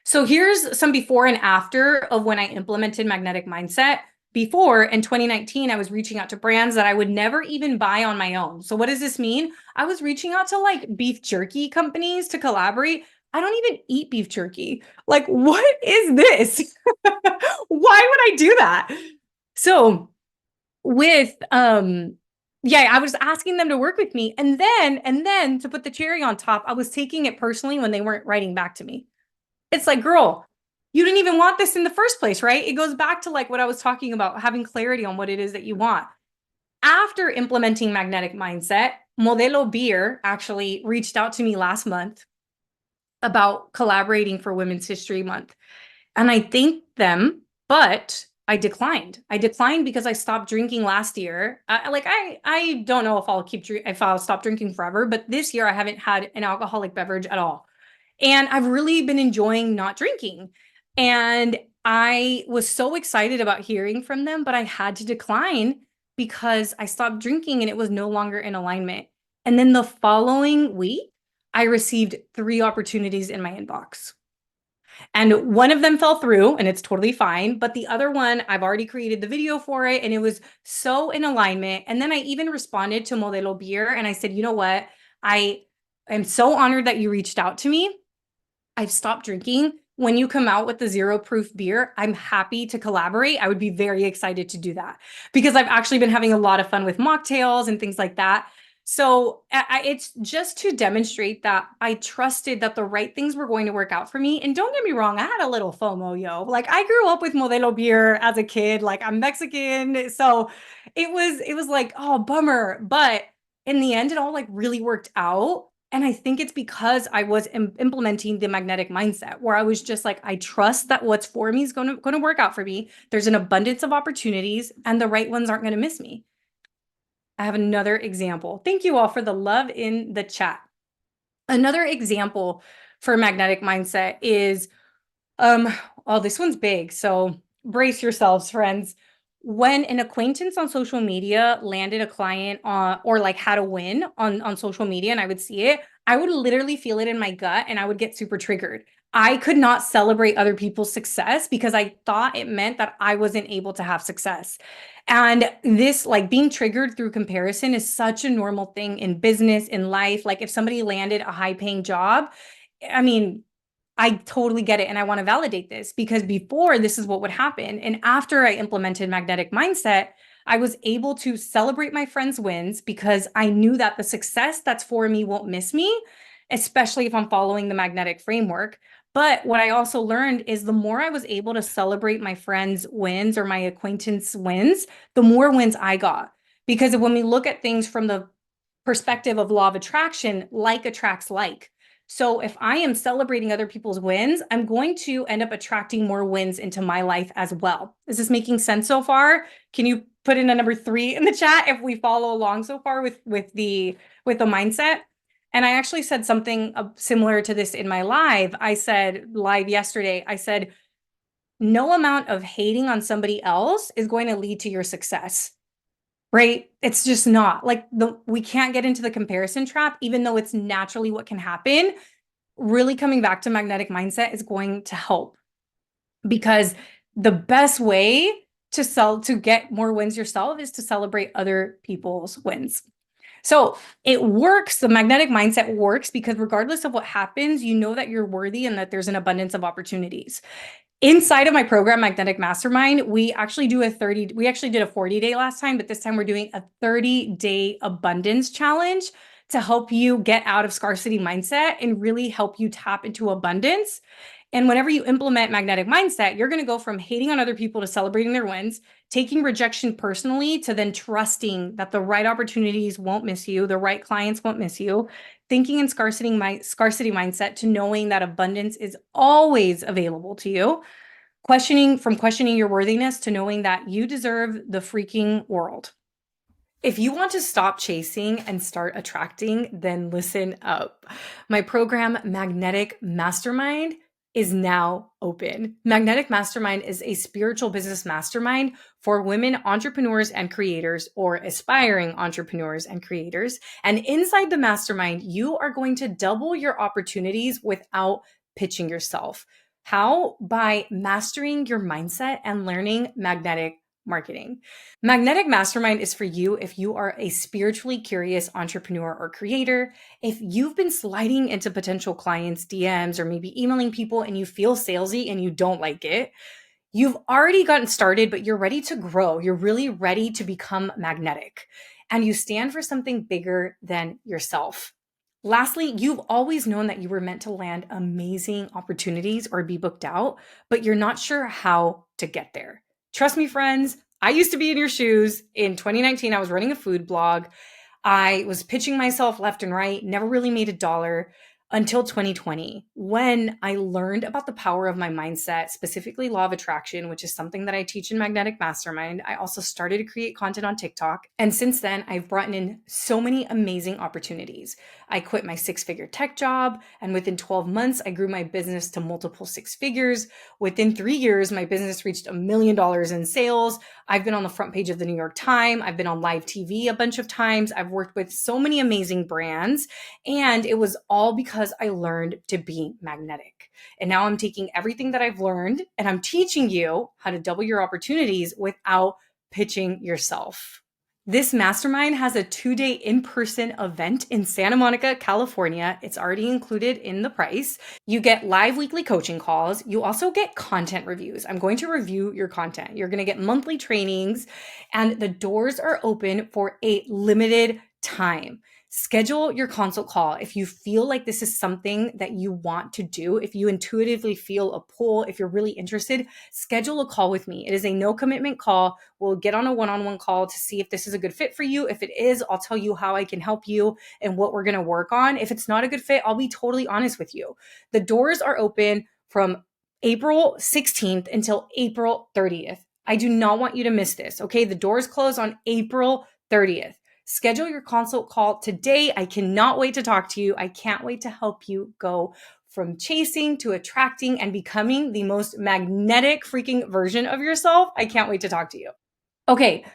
Speaker 1: So here's some before and after of when I implemented magnetic mindset. Before, in 2019, I was reaching out to brands that I would never even buy on my own. So what does this mean? I was reaching out to like beef jerky companies to collaborate. I don't even eat beef jerky. Like, what is this? Why would I do that? So with yeah, I was asking them to work with me. And then to put the cherry on top, I was taking it personally when they weren't writing back to me. It's like, girl, you didn't even want this in the first place, right? It goes back to like what I was talking about, having clarity on what it is that you want. After implementing magnetic mindset, Modelo Beer actually reached out to me last month about collaborating for Women's History Month. And I thanked them, but I declined. I declined because I stopped drinking last year. I don't know if I'll stop drinking forever, but this year I haven't had an alcoholic beverage at all. And I've really been enjoying not drinking. And I was so excited about hearing from them, but I had to decline because I stopped drinking and it was no longer in alignment. And then the following week, I received 3 opportunities in my inbox. And one of them fell through and it's totally fine. But the other one, I've already created the video for it and it was so in alignment. And then I even responded to Modelo Beer and I said, you know what? I am so honored that you reached out to me. I've stopped drinking. When you come out with the 0 proof beer, I'm happy to collaborate. I would be very excited to do that because I've actually been having a lot of fun with mocktails and things like that. So it's just to demonstrate that I trusted that the right things were going to work out for me. And don't get me wrong, I had a little FOMO, yo. Like I grew up with Modelo Beer as a kid. Like I'm Mexican. So it was like, oh, bummer. But in the end, it all like really worked out. And I think it's because I was implementing the magnetic mindset where I was just like, I trust that what's for me is going to work out for me. There's an abundance of opportunities and the right ones aren't going to miss me. I have another example. Thank you all for the love in the chat. Another example for magnetic mindset is, oh, this one's big. So brace yourselves, friends. When an acquaintance on social media landed a client or like had a win on social media and I would see it, I would literally feel it in my gut and I would get super triggered. I could not celebrate other people's success because I thought it meant that I wasn't able to have success. And this, like being triggered through comparison, is such a normal thing in business, in life. Like if somebody landed a high paying job, I mean, I totally get it. And I want to validate this because before this is what would happen. And after I implemented magnetic mindset, I was able to celebrate my friends' wins because I knew that the success that's for me won't miss me, especially if I'm following the magnetic framework. But what I also learned is the more I was able to celebrate my friends' wins or my acquaintance wins, the more wins I got. Because when we look at things from the perspective of law of attraction, like attracts like. So if I am celebrating other people's wins, I'm going to end up attracting more wins into my life as well. Is this making sense so far? Can you put in a number 3 in the chat if we follow along so far with the mindset? And I actually said something similar to this in my live. I said live yesterday, I said, no amount of hating on somebody else is going to lead to your success, right? It's just not. Like, we can't get into the comparison trap, even though it's naturally what can happen. Really coming back to magnetic mindset is going to help, because the best way to get more wins yourself is to celebrate other people's wins. So it works. The magnetic mindset works because regardless of what happens, you know that you're worthy and that there's an abundance of opportunities. Inside of my program, Magnetic Mastermind, we actually did a 40-day last time, but this time we're doing a 30-day abundance challenge to help you get out of scarcity mindset and really help you tap into abundance. And whenever you implement magnetic mindset, you're going to go from hating on other people to celebrating their wins, taking rejection personally to then trusting that the right opportunities won't miss you, the right clients won't miss you, thinking in scarcity mindset to knowing that abundance is always available to you, questioning your worthiness to knowing that you deserve the freaking world. If you want to stop chasing and start attracting, then listen up. My program, Magnetic Mastermind, is now open. Magnetic Mastermind is a spiritual business mastermind for women entrepreneurs and creators, or aspiring entrepreneurs and creators. And inside the mastermind, you are going to double your opportunities without pitching yourself. How? By mastering your mindset and learning magnetic marketing. Magnetic Mastermind is for you if you are a spiritually curious entrepreneur or creator, if you've been sliding into potential clients' DMs or maybe emailing people and you feel salesy and you don't like it. You've already gotten started, but you're ready to grow. You're really ready to become magnetic, and you stand for something bigger than yourself. Lastly, you've always known that you were meant to land amazing opportunities or be booked out, but you're not sure how to get there. Trust me, friends, I used to be in your shoes. In 2019, I was running a food blog. I was pitching myself left and right, never really made a dollar until 2020, when I learned about the power of my mindset, specifically law of attraction, which is something that I teach in Magnetic Mastermind. I also started to create content on TikTok. And since then, I've brought in so many amazing opportunities. I quit my 6-figure tech job, and within 12 months, I grew my business to multiple 6 figures. Within 3 years, my business reached $1 million in sales. I've been on the front page of the New York Times. I've been on live TV a bunch of times. I've worked with so many amazing brands, and it was all because I learned to be magnetic. And now I'm taking everything that I've learned and I'm teaching you how to double your opportunities without pitching yourself. This mastermind has a 2-day in-person event in Santa Monica, California. It's already included in the price. You get live weekly coaching calls. You also get content reviews. I'm going to review your content. You're going to get monthly trainings, and the doors are open for a limited time. Schedule your consult call if you feel like this is something that you want to do. If you intuitively feel a pull, if you're really interested, schedule a call with me. It is a no commitment call. We'll get on a one-on-one call to see if this is a good fit for you. If it is, I'll tell you how I can help you and what we're going to work on. If it's not a good fit, I'll be totally honest with you. The doors are open from April 16th until April 30th. I do not want you to miss this. Okay. The doors close on April 30th. Schedule your consult call today. I cannot wait to talk to you. I can't wait to help you go from chasing to attracting and becoming the most magnetic freaking version of yourself. I can't wait to talk to you. Okay.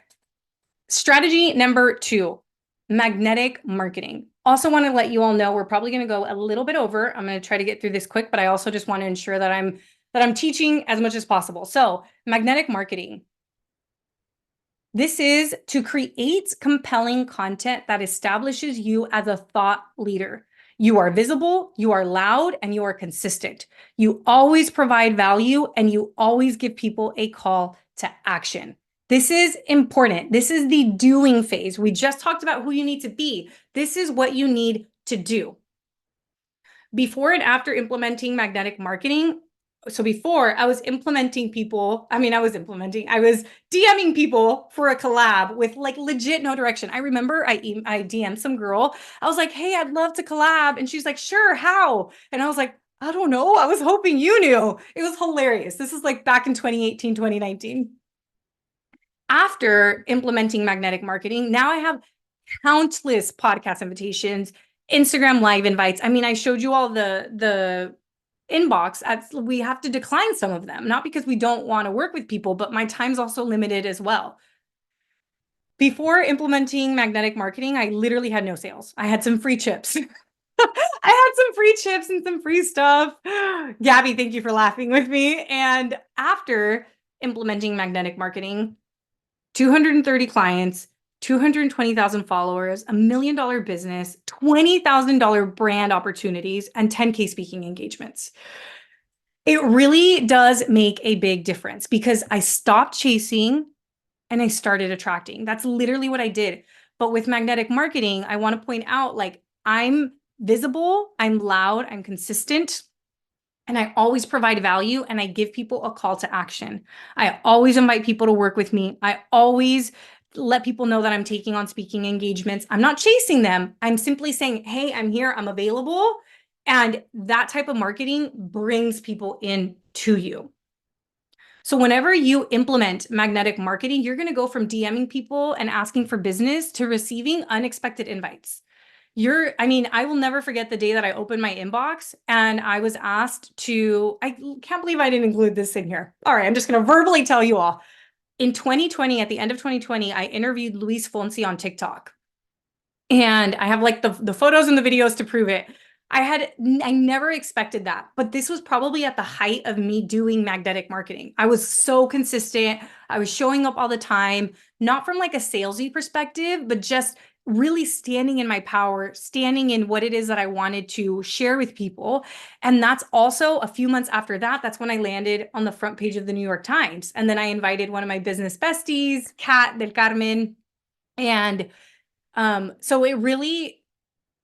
Speaker 1: Strategy number 2, magnetic marketing. Also want to let you all know we're probably going to go a little bit over. I'm going to try to get through this quick, but I also just want to ensure that I'm teaching as much as possible. So, magnetic marketing. This is to create compelling content that establishes you as a thought leader. You are visible, you are loud, and you are consistent. You always provide value, and you always give people a call to action. This is important. This is the doing phase. We just talked about who you need to be. This is what you need to do. Before and after implementing magnetic marketing, So before I was implementing people, I was DMing people for a collab with like legit no direction. I remember I DM'd some girl. I was like, hey, I'd love to collab. And she's like, sure, how? And I was like, I don't know. I was hoping you knew. It was hilarious. This is like back in 2018, 2019. After implementing magnetic marketing, now I have countless podcast invitations, Instagram live invites. I mean, I showed you all the inbox. We have to decline some of them, not because we don't want to work with people, but my time's also limited as well. Before implementing magnetic marketing, I literally had no sales. I had some free chips. I had some free chips and some free stuff. Gabby, thank you for laughing with me. And after implementing magnetic marketing, 230 clients, 220,000 followers, $1 million business, $20,000 brand opportunities, and 10K speaking engagements. It really does make a big difference because I stopped chasing and I started attracting. That's literally what I did. But with magnetic marketing, I want to point out like I'm visible, I'm loud, I'm consistent, and I always provide value and I give people a call to action. I always invite people to work with me. I always let people know that I'm taking on speaking engagements. I'm not chasing them. I'm simply saying, hey, I'm here, I'm available. And that type of marketing brings people in to you. So whenever you implement magnetic marketing, you're going to go from DMing people and asking for business to receiving unexpected invites. I will never forget the day that I opened my inbox and I was asked I can't believe I didn't include this in here. All right, I'm just going to verbally tell you all. In 2020, at the end of 2020, I interviewed Luis Fonsi on TikTok. And I have like the photos and the videos to prove it. I never expected that, but this was probably at the height of me doing magnetic marketing. I was so consistent. I was showing up all the time, not from like a salesy perspective, but just really standing in my power, standing in what it is that I wanted to share with people. And that's also a few months after that, that's when I landed on the front page of the New York Times. And then I invited one of my business besties, Kat del Carmen, and so it really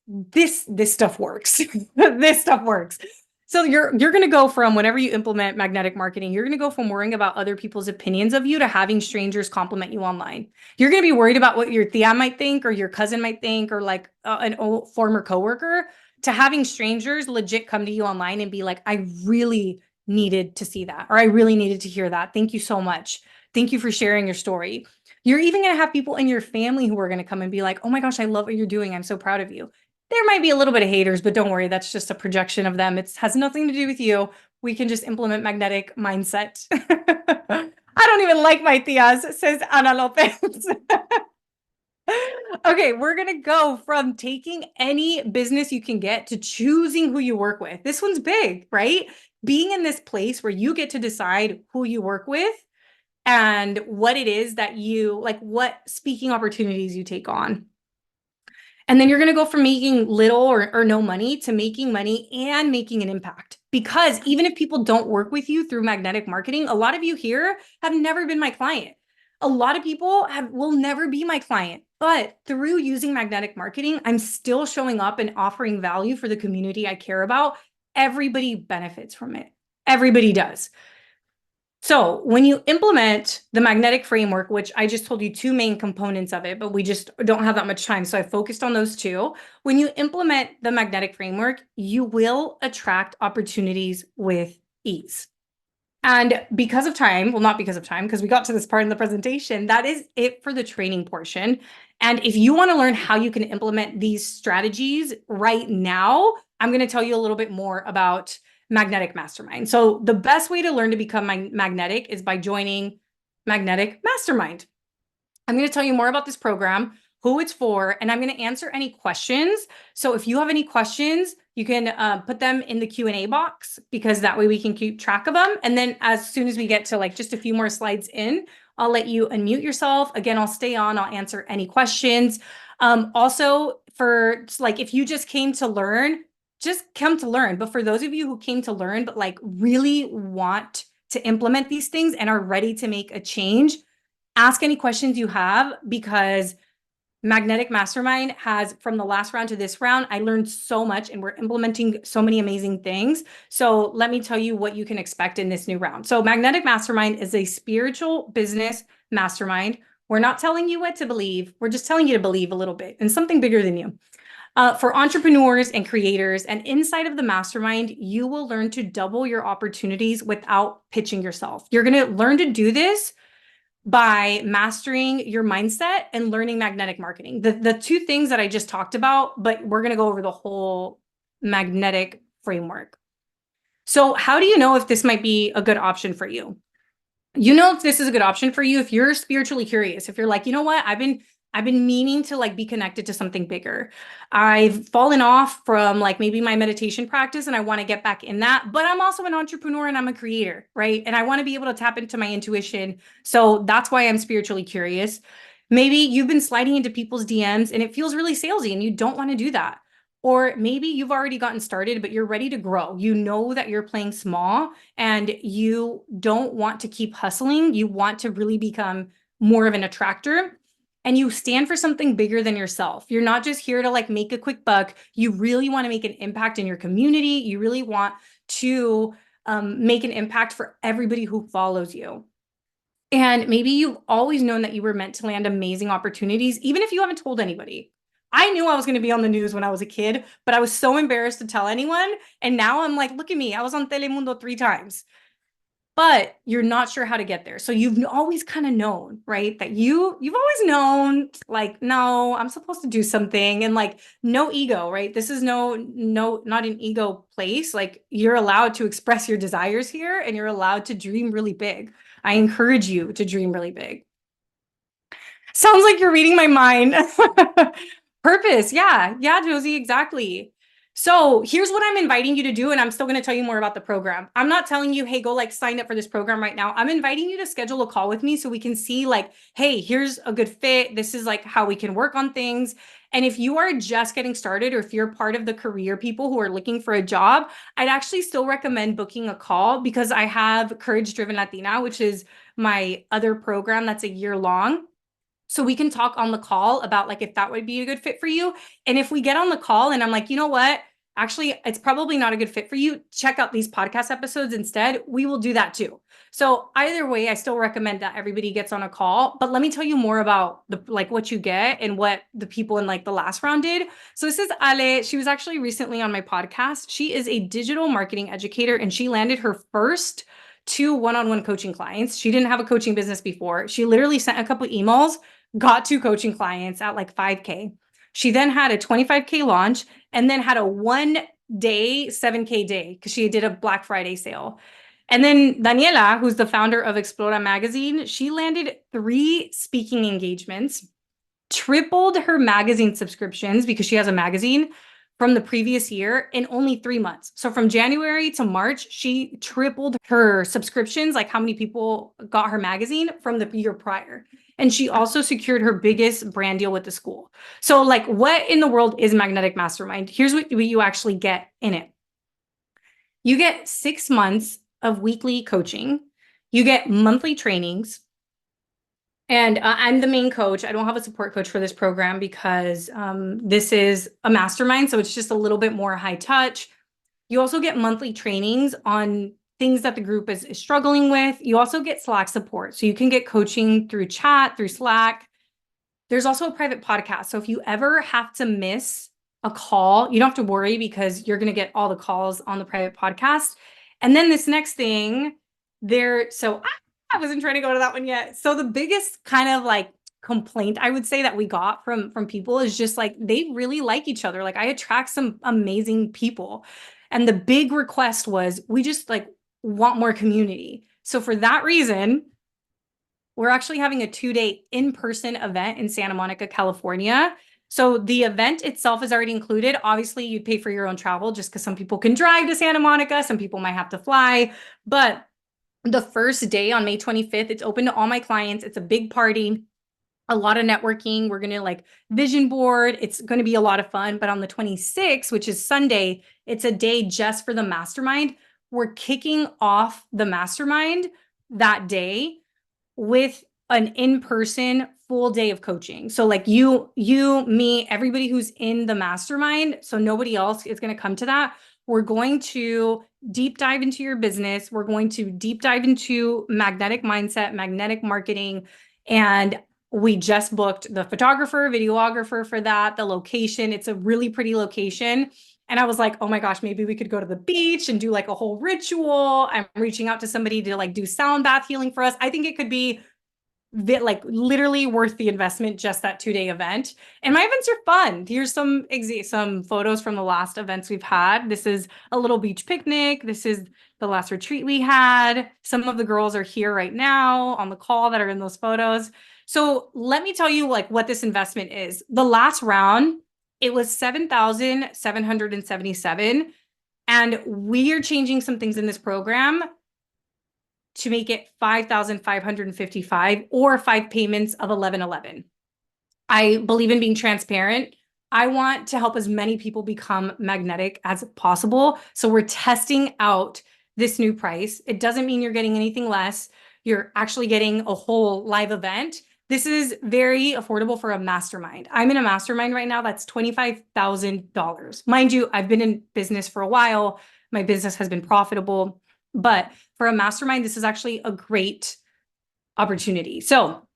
Speaker 1: this stuff works. This stuff works. So you're going to go from whenever you implement magnetic marketing, you're going to go from worrying about other people's opinions of you to having strangers compliment you online. You're going to be worried about what your tia might think or your cousin might think or like an old former coworker to having strangers legit come to you online and be like, I really needed to see that or I really needed to hear that. Thank you so much. Thank you for sharing your story. You're even going to have people in your family who are going to come and be like, oh my gosh, I love what you're doing. I'm so proud of you. There might be a little bit of haters, but don't worry. That's just a projection of them. It has nothing to do with you. We can just implement magnetic mindset. I don't even like my tias, says Ana Lopez. Okay, we're going to go from taking any business you can get to choosing who you work with. This one's big, right? Being in this place where you get to decide who you work with and what it is that you like, what speaking opportunities you take on. And then you're going to go from making little or no money to making money and making an impact. Because even if people don't work with you through magnetic marketing, a lot of you here have never been my client. A lot of people will never be my client. But through using magnetic marketing, I'm still showing up and offering value for the community I care about. Everybody benefits from it. Everybody does. So when you implement the magnetic framework, which I just told you two main components of it, but we just don't have that much time. So I focused on those two. When you implement the magnetic framework, you will attract opportunities with ease. And because of time, well, not because of time, because we got to this part in the presentation, that is it for the training portion. And if you want to learn how you can implement these strategies right now, I'm going to tell you a little bit more about Magnetic Mastermind. So the best way to learn to become magnetic is by joining Magnetic Mastermind. I'm going to tell you more about this program, who it's for, and I'm going to answer any questions. So if you have any questions, you can put them in the Q&A box because that way we can keep track of them. And then as soon as we get to like just a few more slides in, I'll let you unmute yourself. Again, I'll stay on, I'll answer any questions. Also for like, if you just came to learn, just come to learn. But for those of you who came to learn, but like really want to implement these things and are ready to make a change, ask any questions you have because Magnetic Mastermind has, from the last round to this round, I learned so much and we're implementing so many amazing things. So let me tell you what you can expect in this new round. So Magnetic Mastermind is a spiritual business mastermind. We're not telling you what to believe. We're just telling you to believe a little bit in something bigger than you. For entrepreneurs and creators, and inside of the mastermind, you will learn to double your opportunities without pitching yourself. You're going to learn to do this by mastering your mindset and learning magnetic marketing. The two things that I just talked about, but we're going to go over the whole magnetic framework. So how do you know if this might be a good option for you? You know if this is a good option for you if you're spiritually curious, if you're like, you know what, I've been meaning to like be connected to something bigger. I've fallen off from like maybe my meditation practice and I want to get back in that, but I'm also an entrepreneur and I'm a creator, right? And I want to be able to tap into my intuition. So that's why I'm spiritually curious. Maybe you've been sliding into people's DMs and it feels really salesy and you don't want to do that. Or maybe you've already gotten started, but you're ready to grow. You know that you're playing small and you don't want to keep hustling. You want to really become more of an attractor and you stand for something bigger than yourself. You're not just here to like make a quick buck. You really want to make an impact in your community. You really want to make an impact for everybody who follows you. And maybe you've always known that you were meant to land amazing opportunities, even if you haven't told anybody. I knew I was going to be on the news when I was a kid, but I was so embarrassed to tell anyone. And now I'm like, look at me. I was on Telemundo 3 times, but you're not sure how to get there. So you've always kind of known, right? That you've always known like, no, I'm supposed to do something and like no ego, right? This is not an ego place. Like you're allowed to express your desires here and you're allowed to dream really big. I encourage you to dream really big. Sounds like you're reading my mind. Purpose. Yeah. Yeah, Josie, exactly. So here's what I'm inviting you to do. And I'm still going to tell you more about the program. I'm not telling you, hey, go like sign up for this program right now. I'm inviting you to schedule a call with me so we can see like, hey, here's a good fit. This is like how we can work on things. And if you are just getting started or if you're part of the career people who are looking for a job, I'd actually still recommend booking a call because I have Courage Driven Latina, which is my other program that's a year long. So we can talk on the call about like if that would be a good fit for you. And if we get on the call and I'm like, you know what? Actually, it's probably not a good fit for you. Check out these podcast episodes instead. We will do that too. So either way, I still recommend that everybody gets on a call. But let me tell you more about the like what you get and what the people in like the last round did. So this is Ale. She was actually recently on my podcast. She is a digital marketing educator and she landed her first 2 one-on-one coaching clients. She didn't have a coaching business before. She literally sent a couple emails, got 2 coaching clients at like 5K. She then had a 25K launch and then had a 1-day 7K day because she did a Black Friday sale. And then Daniela, who's the founder of Explora magazine, she landed 3 speaking engagements, tripled her magazine subscriptions because she has a magazine from the previous year in only 3 months. So from January to March, she tripled her subscriptions, like how many people got her magazine from the year prior. And she also secured her biggest brand deal with the school. So like what in the world is Magnetic Mastermind? Here's what you actually get in it. You get 6 months of weekly coaching. You get monthly trainings. And I'm the main coach. I don't have a support coach for this program because this is a mastermind. So it's just a little bit more high touch. You also get monthly trainings on things that the group is struggling with. You also get Slack support. So you can get coaching through chat, through Slack. There's also a private podcast. So if you ever have to miss a call, you don't have to worry because you're going to get all the calls on the private podcast. And then this next thing I wasn't trying to go to that one yet. So the biggest kind of like complaint I would say that we got from people is just like they really like each other. Like I attract some amazing people. And the big request was we just like want more community. So for that reason, we're actually having a 2-day in-person event in Santa Monica, California. So the event itself is already included. Obviously, you'd pay for your own travel just because some people can drive to Santa Monica. Some people might have to fly. But the first day on May 25th, it's open to all my clients. It's a big party, a lot of networking. We're going to like vision board. It's going to be a lot of fun. But on the 26th, which is Sunday, it's a day just for the mastermind. We're kicking off the mastermind that day with an in-person full day of coaching. So like you, me, everybody who's in the mastermind, so nobody else is going to come to that. We're going to deep dive into your business. We're going to deep dive into magnetic mindset, magnetic marketing, and we just booked the photographer, videographer for that, the location. It's a really pretty location. And I was like, oh my gosh, maybe we could go to the beach and do like a whole ritual. I'm reaching out to somebody to like do sound bath healing for us. I think it could be like literally worth the investment, just that 2-day event. And my events are fun. Here's some photos from the last events we've had. This is a little beach picnic. This is the last retreat we had. Some of the girls are here right now on the call that are in those photos. So let me tell you like what this investment is. The last round, it was 7,777. And we are changing some things in this program to make it 5,555 or 5 payments of 1111. I believe in being transparent. I want to help as many people become magnetic as possible. So we're testing out this new price. It doesn't mean you're getting anything less. You're actually getting a whole live event. This is very affordable for a mastermind. I'm in a mastermind right now that's $25,000. Mind you, I've been in business for a while. My business has been profitable, but for a mastermind, this is actually a great opportunity. So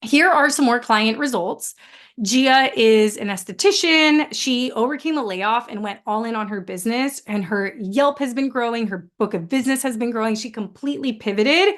Speaker 1: here are some more client results. Gia is an esthetician. She overcame a layoff and went all in on her business, and her Yelp has been growing. Her book of business has been growing. She completely pivoted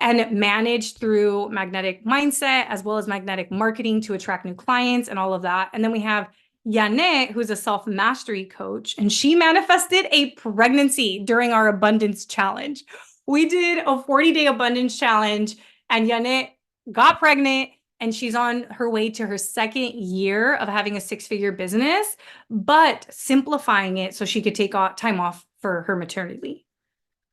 Speaker 1: and managed through magnetic mindset as well as magnetic marketing to attract new clients and all of that. And then we have Yanet, who's a self-mastery coach, and she manifested a pregnancy during our abundance challenge. We did a 40-day abundance challenge, and Yanet got pregnant, and she's on her way to her second year of having a 6-figure business, but simplifying it so she could take time off for her maternity leave.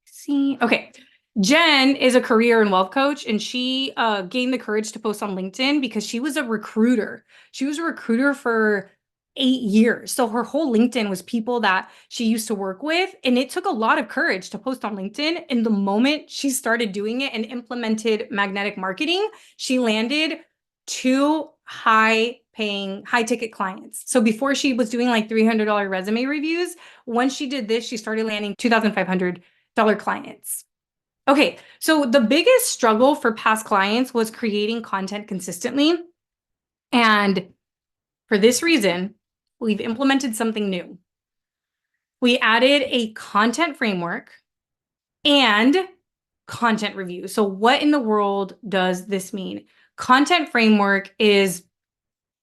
Speaker 1: See, okay. Jen is a career and wealth coach, and she gained the courage to post on LinkedIn because she was a recruiter. She was a recruiter for 8 years. So her whole LinkedIn was people that she used to work with. And it took a lot of courage to post on LinkedIn. And the moment she started doing it and implemented magnetic marketing, she landed 2 high-paying, high-ticket clients. So before she was doing like $300 resume reviews, once she did this, she started landing $2,500 clients. Okay, so the biggest struggle for past clients was creating content consistently. And for this reason, we've implemented something new. We added a content framework and content review. So what in the world does this mean? Content framework is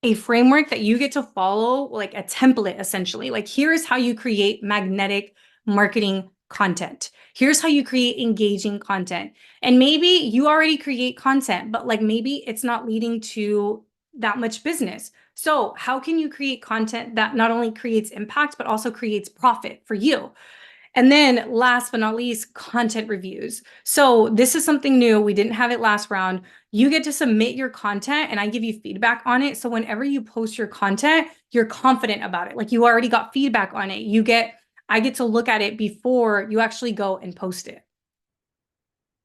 Speaker 1: a framework that you get to follow, like a template essentially. Like here's how you create magnetic marketing content. Here's how you create engaging content. And maybe you already create content, but like maybe it's not leading to that much business. So how can you create content that not only creates impact, but also creates profit for you? And then last but not least, content reviews. So this is something new. We didn't have it last round. You get to submit your content and I give you feedback on it. So whenever you post your content, you're confident about it. Like you already got feedback on it. I get to look at it before you actually go and post it.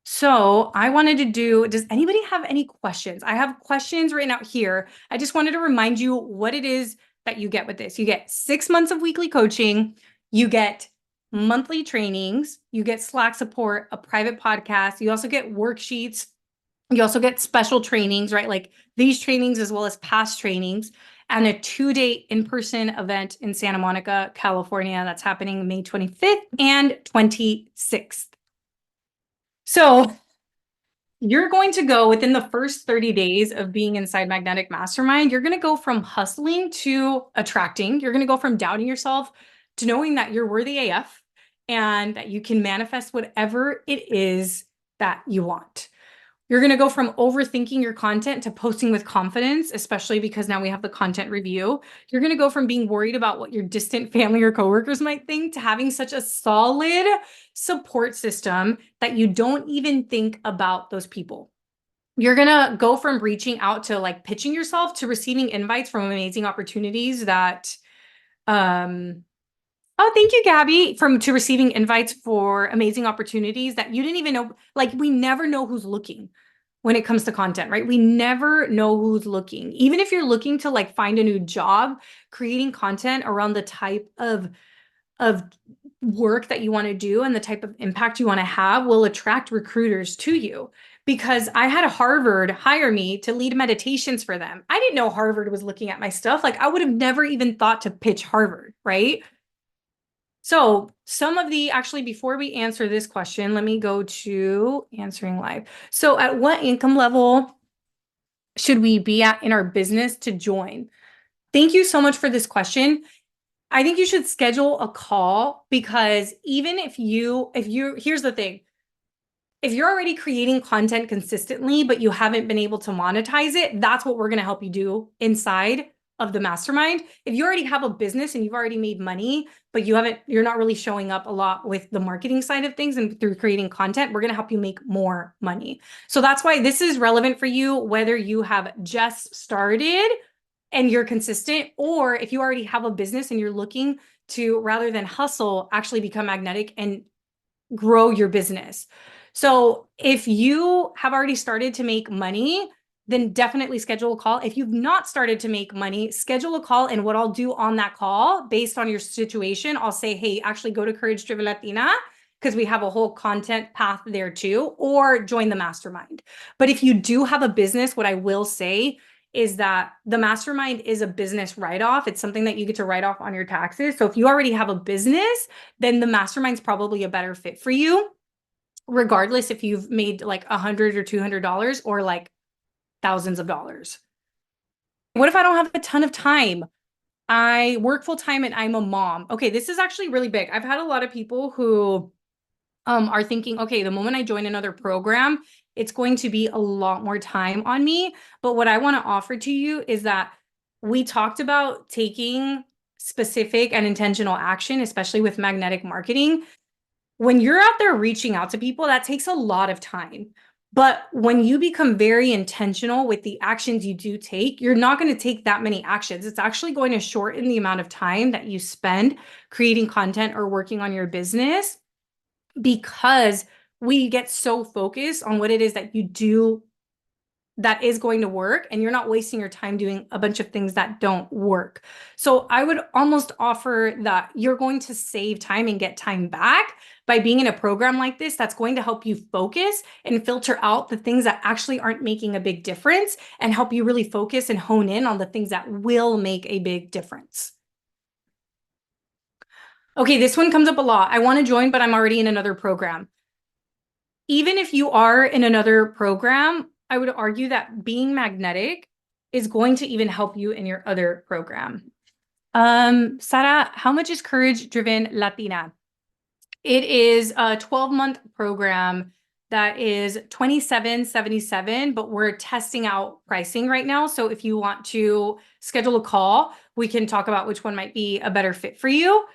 Speaker 1: So I wanted to does anybody have any questions? I have questions written out here. I just wanted to remind you what it is that you get with this. You get 6 months of weekly coaching. You get monthly trainings. You get Slack support, a private podcast. You also get worksheets. You also get special trainings, right? Like these trainings as well as past trainings, and a 2-day in-person event in Santa Monica, California. That's happening May 25th and 26th. So you're going to go within the first 30 days of being inside Magnetic Mastermind. You're going to go from hustling to attracting. You're going to go from doubting yourself to knowing that you're worthy AF and that you can manifest whatever it is that you want. You're going to go from overthinking your content to posting with confidence, especially because now we have the content review. You're going to go from being worried about what your distant family or coworkers might think to having such a solid support system that you don't even think about those people. You're going to go from reaching out to like pitching yourself to receiving invites from amazing opportunities that, oh, thank you, Gabby, to receiving invites for amazing opportunities that you didn't even know. Like we never know who's looking. when it comes to content, right? We never know who's looking. Even if you're looking to like find a new job, creating content around the type of work that you want to do and the type of impact you want to have will attract recruiters to you. Because I had Harvard hire me to lead meditations for them. I didn't know Harvard was looking at my stuff. Like I would have never even thought to pitch Harvard, right? So some of the, actually, before we answer this question, let me go to answering live. So at what income level should we be at in our business to join? Thank you so much for this question. I think you should schedule a call because even if here's the thing. If you're already creating content consistently, but you haven't been able to monetize it, that's what we're going to help you do inside of the mastermind. If you already have a business and you've already made money, but you're not really showing up a lot with the marketing side of things and through creating content, we're going to help you make more money. So that's why this is relevant for you, whether you have just started and you're consistent, or if you already have a business and you're looking to, rather than hustle, actually become magnetic and grow your business. So if you have already started to make money, then definitely schedule a call. If you've not started to make money, schedule a call. And what I'll do on that call, based on your situation, I'll say, hey, actually go to Courage Driven Latina, because we have a whole content path there too, or join the mastermind. But if you do have a business, what I will say is that the mastermind is a business write-off. It's something that you get to write off on your taxes. So if you already have a business, then the mastermind's probably a better fit for you, regardless if you've made like $100 or $200 or like thousands of dollars. What if I don't have a ton of time? I work full time and I'm a mom. Okay, this is actually really big. I've had a lot of people who are thinking, okay, the moment I join another program, it's going to be a lot more time on me. But what I want to offer to you is that we talked about taking specific and intentional action, especially with magnetic marketing. When you're out there reaching out to people, that takes a lot of time. But when you become very intentional with the actions you do take, you're not going to take that many actions. It's actually going to shorten the amount of time that you spend creating content or working on your business, because we get so focused on what it is that you do that is going to work, and you're not wasting your time doing a bunch of things that don't work. So I would almost offer that you're going to save time and get time back by being in a program like this that's going to help you focus and filter out the things that actually aren't making a big difference, and help you really focus and hone in on the things that will make a big difference. Okay, this one comes up a lot. I want to join, but I'm already in another program. Even if you are in another program, I would argue that being magnetic is going to even help you in your other program. Sara, how much is Courage Driven Latina? It is a 12-month program that is $27.77, but we're testing out pricing right now. So if you want to schedule a call, we can talk about which one might be a better fit for you.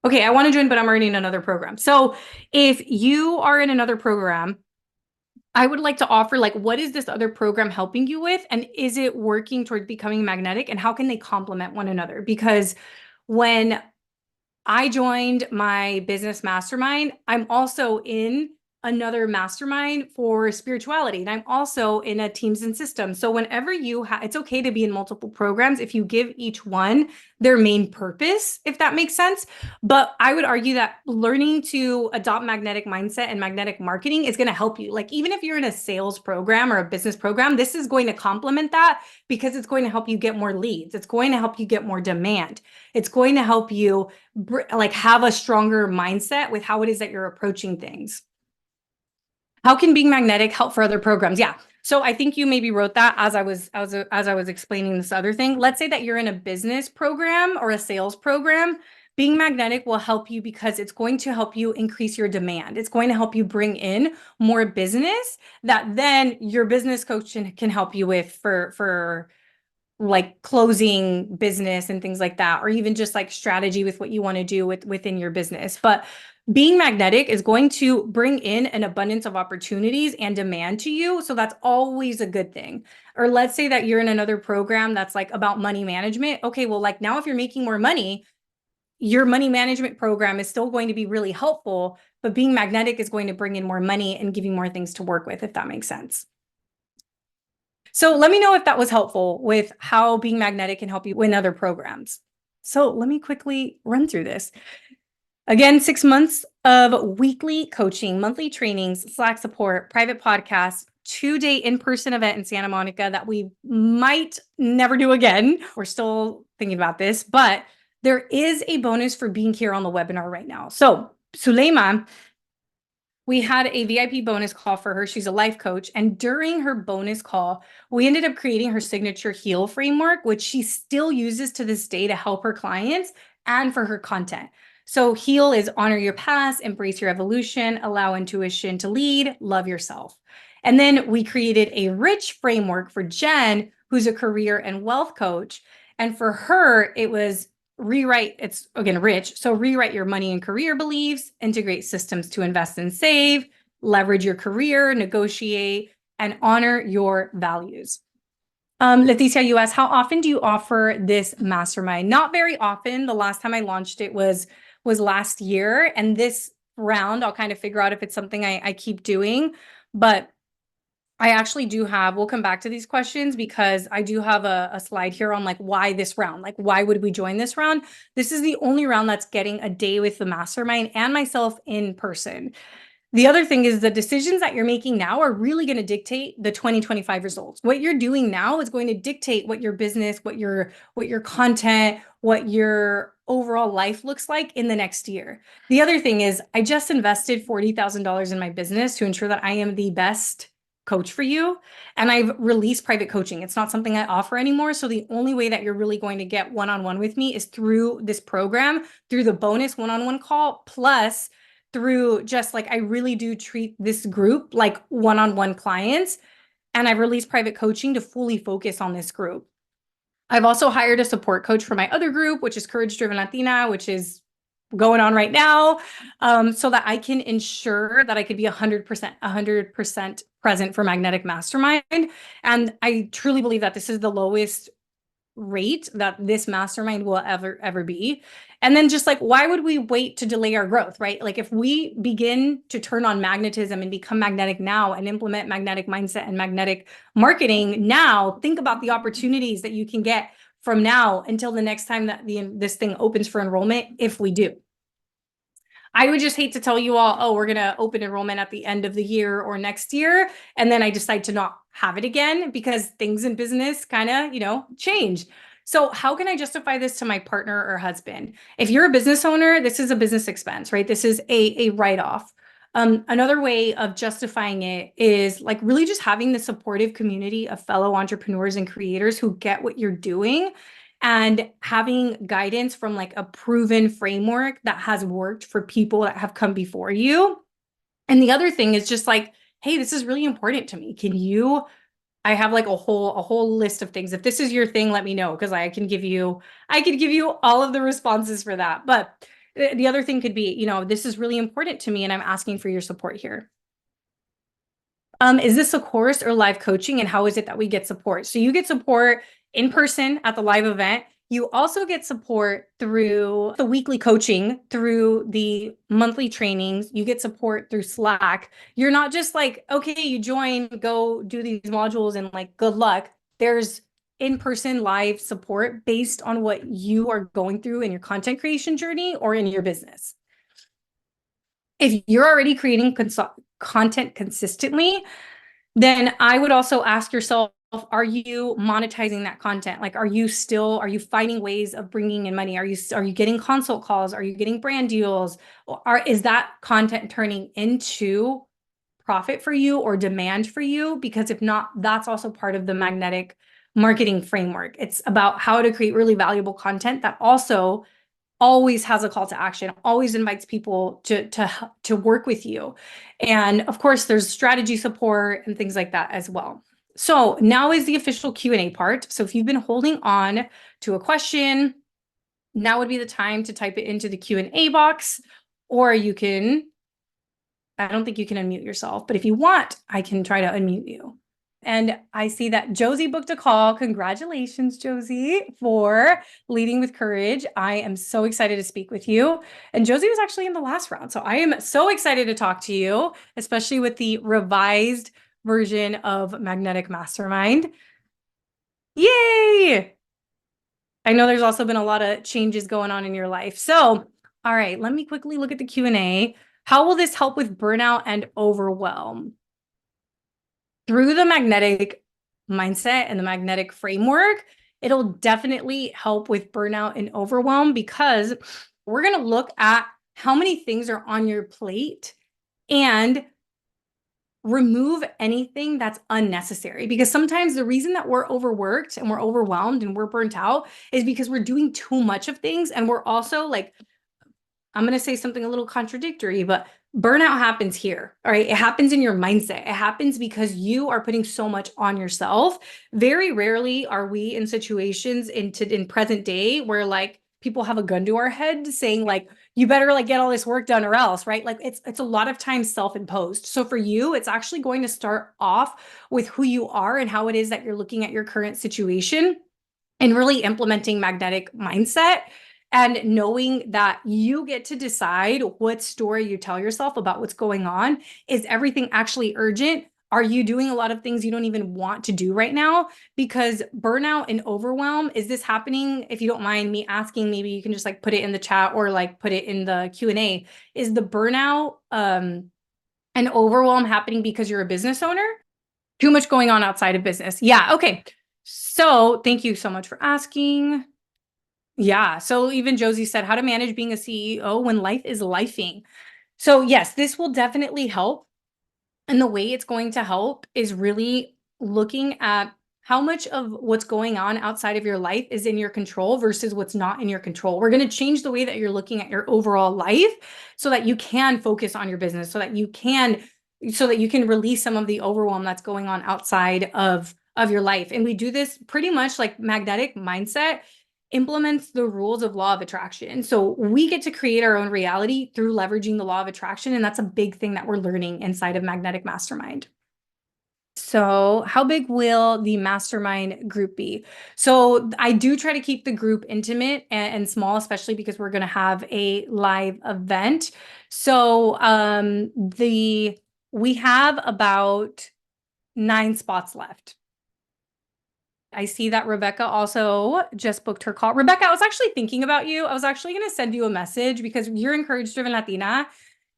Speaker 1: Okay, I want to join, but I'm already in another program. So if you are in another program, I would like to offer, like, what is this other program helping you with? And is it working toward becoming magnetic? And how can they complement one another? Because when I joined my business mastermind, I'm also in another mastermind for spirituality, and I'm also in a teams and systems. So whenever it's okay to be in multiple programs if you give each one their main purpose, if that makes sense. But I would argue that learning to adopt magnetic mindset and magnetic marketing is going to help you. Like, even if you're in a sales program or a business program, this is going to complement that, because it's going to help you get more leads. It's going to help you get more demand. It's going to help you like have a stronger mindset with how it is that you're approaching things. How can being magnetic help for other programs? Yeah. So I think you maybe wrote that as I was explaining this other thing. Let's say that you're in a business program or a sales program. Being magnetic will help you because it's going to help you increase your demand. It's going to help you bring in more business that then your business coach can help you with for like closing business and things like that, or even just like strategy with what you want to do within your business. But being magnetic is going to bring in an abundance of opportunities and demand to you. So that's always a good thing. Or let's say that you're in another program that's like about money management. Okay, well, like now if you're making more money, your money management program is still going to be really helpful, but being magnetic is going to bring in more money and give you more things to work with, if that makes sense. So let me know if that was helpful with how being magnetic can help you win other programs. So let me quickly run through this. Again, 6 months of weekly coaching, monthly trainings, Slack support, private podcasts, 2-day in-person event in Santa Monica that we might never do again. We're still thinking about this, but there is a bonus for being here on the webinar right now. So Suleyman, we had a VIP bonus call for her. She's a life coach. And during her bonus call, we ended up creating her signature HEAL framework, which she still uses to this day to help her clients and for her content. So HEAL is honor your past, embrace your evolution, allow intuition to lead, love yourself. And then we created a rich framework for Jen, who's a career and wealth coach. And for her, it was rewrite, it's again rich, so rewrite your money and career beliefs, integrate systems to invest and save, leverage your career, negotiate, and honor your values. Leticia, you asked, how often do you offer this mastermind? Not very often. The last time I launched it was last year, and this round I'll kind of figure out if it's something I keep doing. But I actually do have, we'll come back to these questions because I do have a slide here on like why this round, like why would we join this round? This is the only round that's getting a day with the mastermind and myself in person. The other thing is the decisions that you're making now are really going to dictate the 2025 results. What you're doing now is going to dictate what your business, what your content, what your overall life looks like in the next year. The other thing is I just invested $40,000 in my business to ensure that I am the best coach for you. And I've released private coaching. It's not something I offer anymore. So the only way that you're really going to get one-on-one with me is through this program, through the bonus one-on-one call, plus through just like, I really do treat this group like one-on-one clients. And I've released private coaching to fully focus on this group. I've also hired a support coach for my other group, which is Courage Driven Latina, which is going on right now, so that I can ensure that I could be 100% present for Magnetic Mastermind. And I truly believe that this is the lowest rate that this mastermind will ever be. And then just like, why would we wait to delay our growth, right? Like if we begin to turn on magnetism and become magnetic now and implement magnetic mindset and magnetic marketing now, think about the opportunities that you can get from now until the next time that this thing opens for enrollment, if we do. I would just hate to tell you all, oh, we're going to open enrollment at the end of the year or next year, and then I decide to not have it again because things in business kind of, change. So how can I justify this to my partner or husband? If you're a business owner, this is a business expense, right? This is a write-off. Another way of justifying it is like really just having the supportive community of fellow entrepreneurs and creators who get what you're doing and having guidance from like a proven framework that has worked for people that have come before you. And the other thing is just like, hey, this is really important to me. I have like a whole list of things. If this is your thing, let me know because I could give you all of the responses for that. But the other thing could be, this is really important to me and I'm asking for your support here. Is this a course or live coaching, and how is it that we get support? So you get support in person at the live event. You also get support through the weekly coaching, through the monthly trainings. You get support through Slack. You're not just like, okay, you join, go do these modules and like, good luck. There's in-person live support based on what you are going through in your content creation journey or in your business. If you're already creating content consistently, then I would also ask yourself, are you monetizing that content? Like, are you finding ways of bringing in money? Are you getting consult calls? Are you getting brand deals? Is that content turning into profit for you or demand for you? Because if not, that's also part of the magnetic marketing framework. It's about how to create really valuable content that also always has a call to action, always invites people to work with you. And of course, there's strategy support and things like that as well. So now is the official Q&A part. So if you've been holding on to a question, now would be the time to type it into the Q&A box, or I don't think you can unmute yourself, but if you want, I can try to unmute you. And I see that Josie booked a call. Congratulations, Josie, for leading with courage. I am so excited to speak with you. And Josie was actually in the last round. So I am so excited to talk to you, especially with the revised version of Magnetic Mastermind. Yay! I know there's also been a lot of changes going on in your life. So, all right, let me quickly look at the Q&A. How will this help with burnout and overwhelm? Through the magnetic mindset and the magnetic framework, it'll definitely help with burnout and overwhelm because we're going to look at how many things are on your plate and remove anything that's unnecessary. Because sometimes the reason that we're overworked and we're overwhelmed and we're burnt out is because we're doing too much of things. And we're also like, I'm going to say something a little contradictory, but burnout happens here. All right. It happens in your mindset. It happens because you are putting so much on yourself. Very rarely are we in situations in present day where like people have a gun to our head saying like, you better like get all this work done or else, right? Like it's a lot of times self-imposed. So for you, it's actually going to start off with who you are and how it is that you're looking at your current situation and really implementing magnetic mindset and knowing that you get to decide what story you tell yourself about what's going on. Is everything actually urgent? Are you doing a lot of things you don't even want to do right now? Because burnout and overwhelm, is this happening? If you don't mind me asking, maybe you can just like put it in the chat or like put it in the Q&A. Is the burnout and overwhelm happening because you're a business owner? Too much going on outside of business. Yeah, okay. So thank you so much for asking. Yeah. So even Josie said, how to manage being a CEO when life is lifing. So yes, this will definitely help. And the way it's going to help is really looking at how much of what's going on outside of your life is in your control versus what's not in your control. We're going to change the way that you're looking at your overall life so that you can focus on your business, so that you can release some of the overwhelm that's going on outside of your life. And we do this pretty much like magnetic mindset implements the rules of law of attraction. So we get to create our own reality through leveraging the law of attraction. And that's a big thing that we're learning inside of Magnetic Mastermind. So how big will the mastermind group be? So I do try to keep the group intimate and small, especially because we're going to have a live event. So we have about 9 spots left. I see that Rebecca also just booked her call. Rebecca, I was actually thinking about you. I was actually going to send you a message because you're Encourage Driven Latina.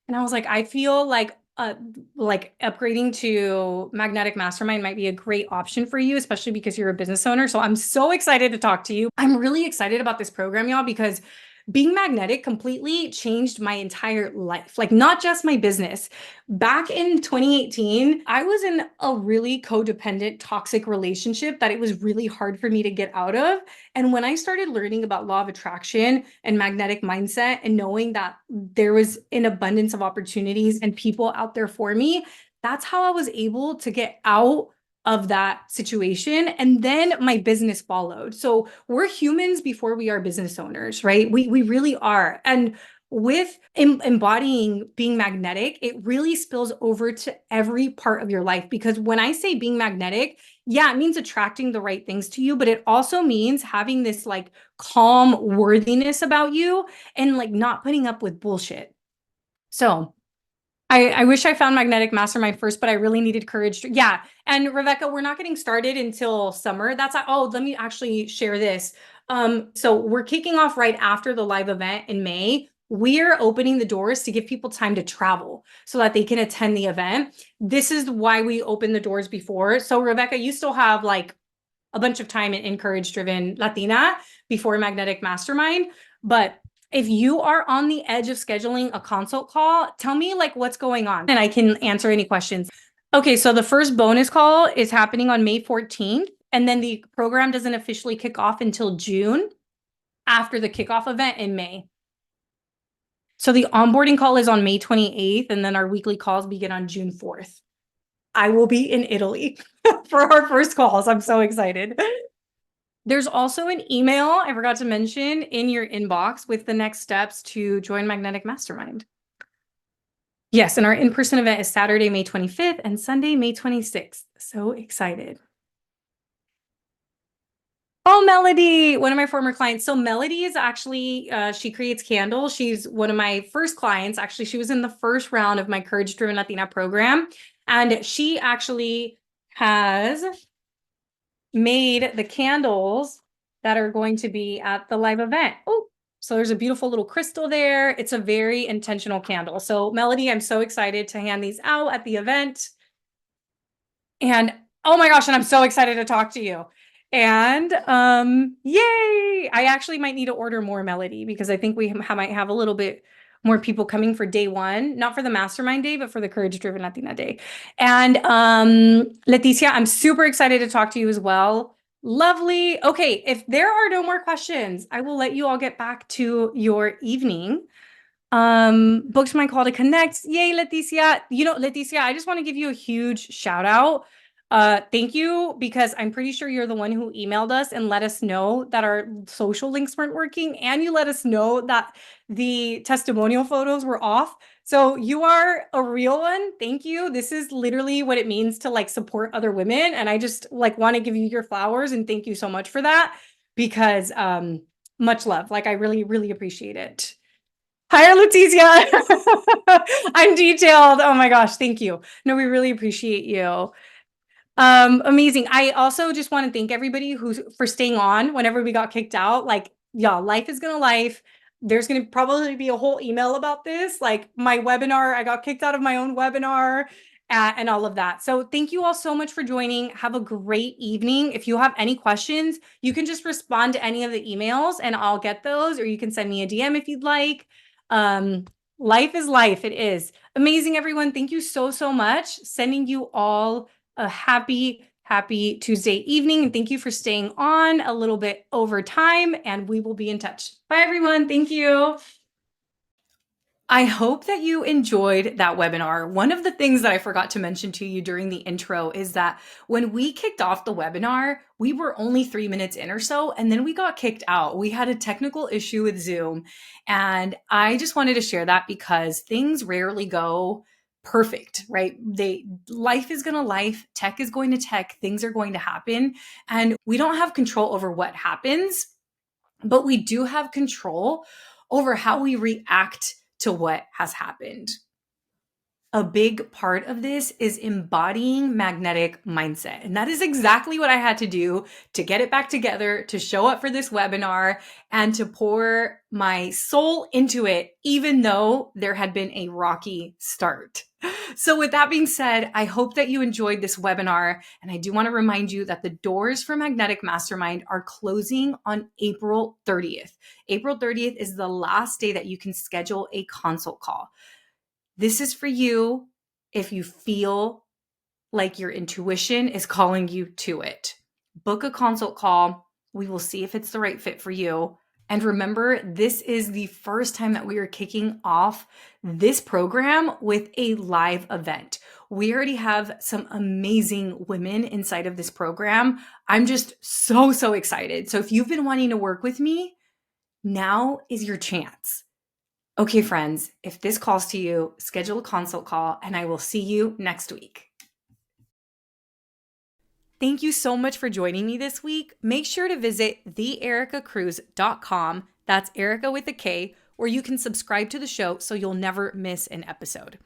Speaker 1: And I was like, I feel like upgrading to Magnetic Mastermind might be a great option for you, especially because you're a business owner. So I'm so excited to talk to you. I'm really excited about this program, y'all, because being magnetic completely changed my entire life, like not just my business. Back in 2018, I was in a really codependent, toxic relationship that it was really hard for me to get out of. And when I started learning about law of attraction and magnetic mindset and knowing that there was an abundance of opportunities and people out there for me, that's how I was able to get out of that situation. And then my business followed. So we're humans before we are business owners, right? We really are. And with embodying being magnetic, it really spills over to every part of your life. Because when I say being magnetic, yeah, it means attracting the right things to you, but it also means having this like calm worthiness about you and like not putting up with bullshit. So I wish I found Magnetic Mastermind first, but I really needed courage. Yeah. And Rebecca, we're not getting started until summer. Let me actually share this. So we're kicking off right after the live event in May. We're opening the doors to give people time to travel so that they can attend the event. This is why we opened the doors before. So Rebecca, you still have like a bunch of time in Encourage Driven Latina before Magnetic Mastermind. But if you are on the edge of scheduling a consult call, tell me like what's going on and I can answer any questions. Okay, so the first bonus call is happening on May 14th, and then the program doesn't officially kick off until June after the kickoff event in May. So the onboarding call is on May 28th, and then our weekly calls begin on June 4th. I will be in Italy for our first calls. I'm so excited. There's also an email I forgot to mention in your inbox with the next steps to join Magnetic Mastermind. Yes, and our in-person event is Saturday, May 25th and Sunday, May 26th. So excited. Oh, Melody, one of my former clients. So Melody is actually, she creates candles. She's one of my first clients. Actually, she was in the first round of my Courage Driven Latina program. And she actually has made the candles that are going to be at the live event. Oh, so there's a beautiful little crystal there. It's a very intentional candle. So Melody, I'm so excited to hand these out at the event. And oh my gosh, and I'm so excited to talk to you. And yay! I actually might need to order more, Melody, because I think we might have a little bit more people coming for day one, not for the mastermind day, but for the Courage Driven Latina day. And Leticia, I'm super excited to talk to you as well. Lovely. Okay, if there are no more questions, I will let you all get back to your evening. Booked my call to connect. Yay, Leticia. You know, Leticia, I just want to give you a huge shout out. Thank you, because I'm pretty sure you're the one who emailed us and let us know that our social links weren't working, and you let us know that the testimonial photos were off. So you are a real one. Thank you. This is literally what it means to like support other women. And I just like want to give you your flowers and thank you so much for that, because much love. Like I really, really appreciate it. Hi, Leticia. I'm detailed. Oh my gosh, thank you. No, we really appreciate you. Amazing. I also just want to thank everybody who's for staying on whenever we got kicked out. Like, y'all, life is gonna life. There's gonna probably be a whole email about this. Like my webinar, I got kicked out of my own webinar and all of that. So thank you all so much for joining. Have a great evening. If you have any questions, you can just respond to any of the emails and I'll get those, or you can send me a DM if you'd like. Um, Life is life. It is amazing, everyone. Thank you so, so much. Sending you all a happy, happy Tuesday evening. And thank you for staying on a little bit over time, and we will be in touch. Bye, everyone. Thank you. I hope that you enjoyed that webinar. One of the things that I forgot to mention to you during the intro is that when we kicked off the webinar, we were only 3 minutes in or so, and then we got kicked out. We had a technical issue with Zoom, and I just wanted to share that because things rarely go perfect, right? Life is going to life, tech is going to tech, things are going to happen, and we don't have control over what happens, but we do have control over how we react to what has happened. A big part of this is embodying magnetic mindset. And that is exactly what I had to do to get it back together, to show up for this webinar, and to pour my soul into it, even though there had been a rocky start. So with that being said, I hope that you enjoyed this webinar. And I do want to remind you that the doors for Magnetic Mastermind are closing on April 30th. April 30th is the last day that you can schedule a consult call. This is for you if you feel like your intuition is calling you to it. Book a consult call. We will see if it's the right fit for you. And remember, this is the first time that we are kicking off this program with a live event. We already have some amazing women inside of this program. I'm just so, so excited. So if you've been wanting to work with me, now is your chance. Okay, friends, if this calls to you, schedule a consult call and I will see you next week. Thank you so much for joining me this week. Make sure to visit theerikacruz.com. That's Erika with a K, where you can subscribe to the show so you'll never miss an episode.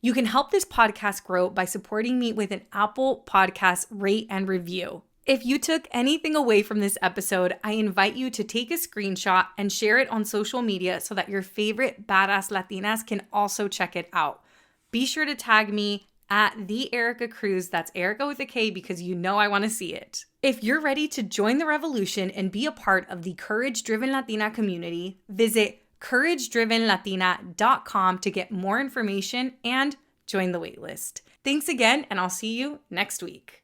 Speaker 1: You can help this podcast grow by supporting me with an Apple Podcast rate and review. If you took anything away from this episode, I invite you to take a screenshot and share it on social media so that your favorite badass Latinas can also check it out. Be sure to tag me at the Erika Cruz. That's Erika with a K, because you know I want to see it. If you're ready to join the revolution and be a part of the Courage Driven Latina community, visit couragedrivenlatina.com to get more information and join the waitlist. Thanks again, and I'll see you next week.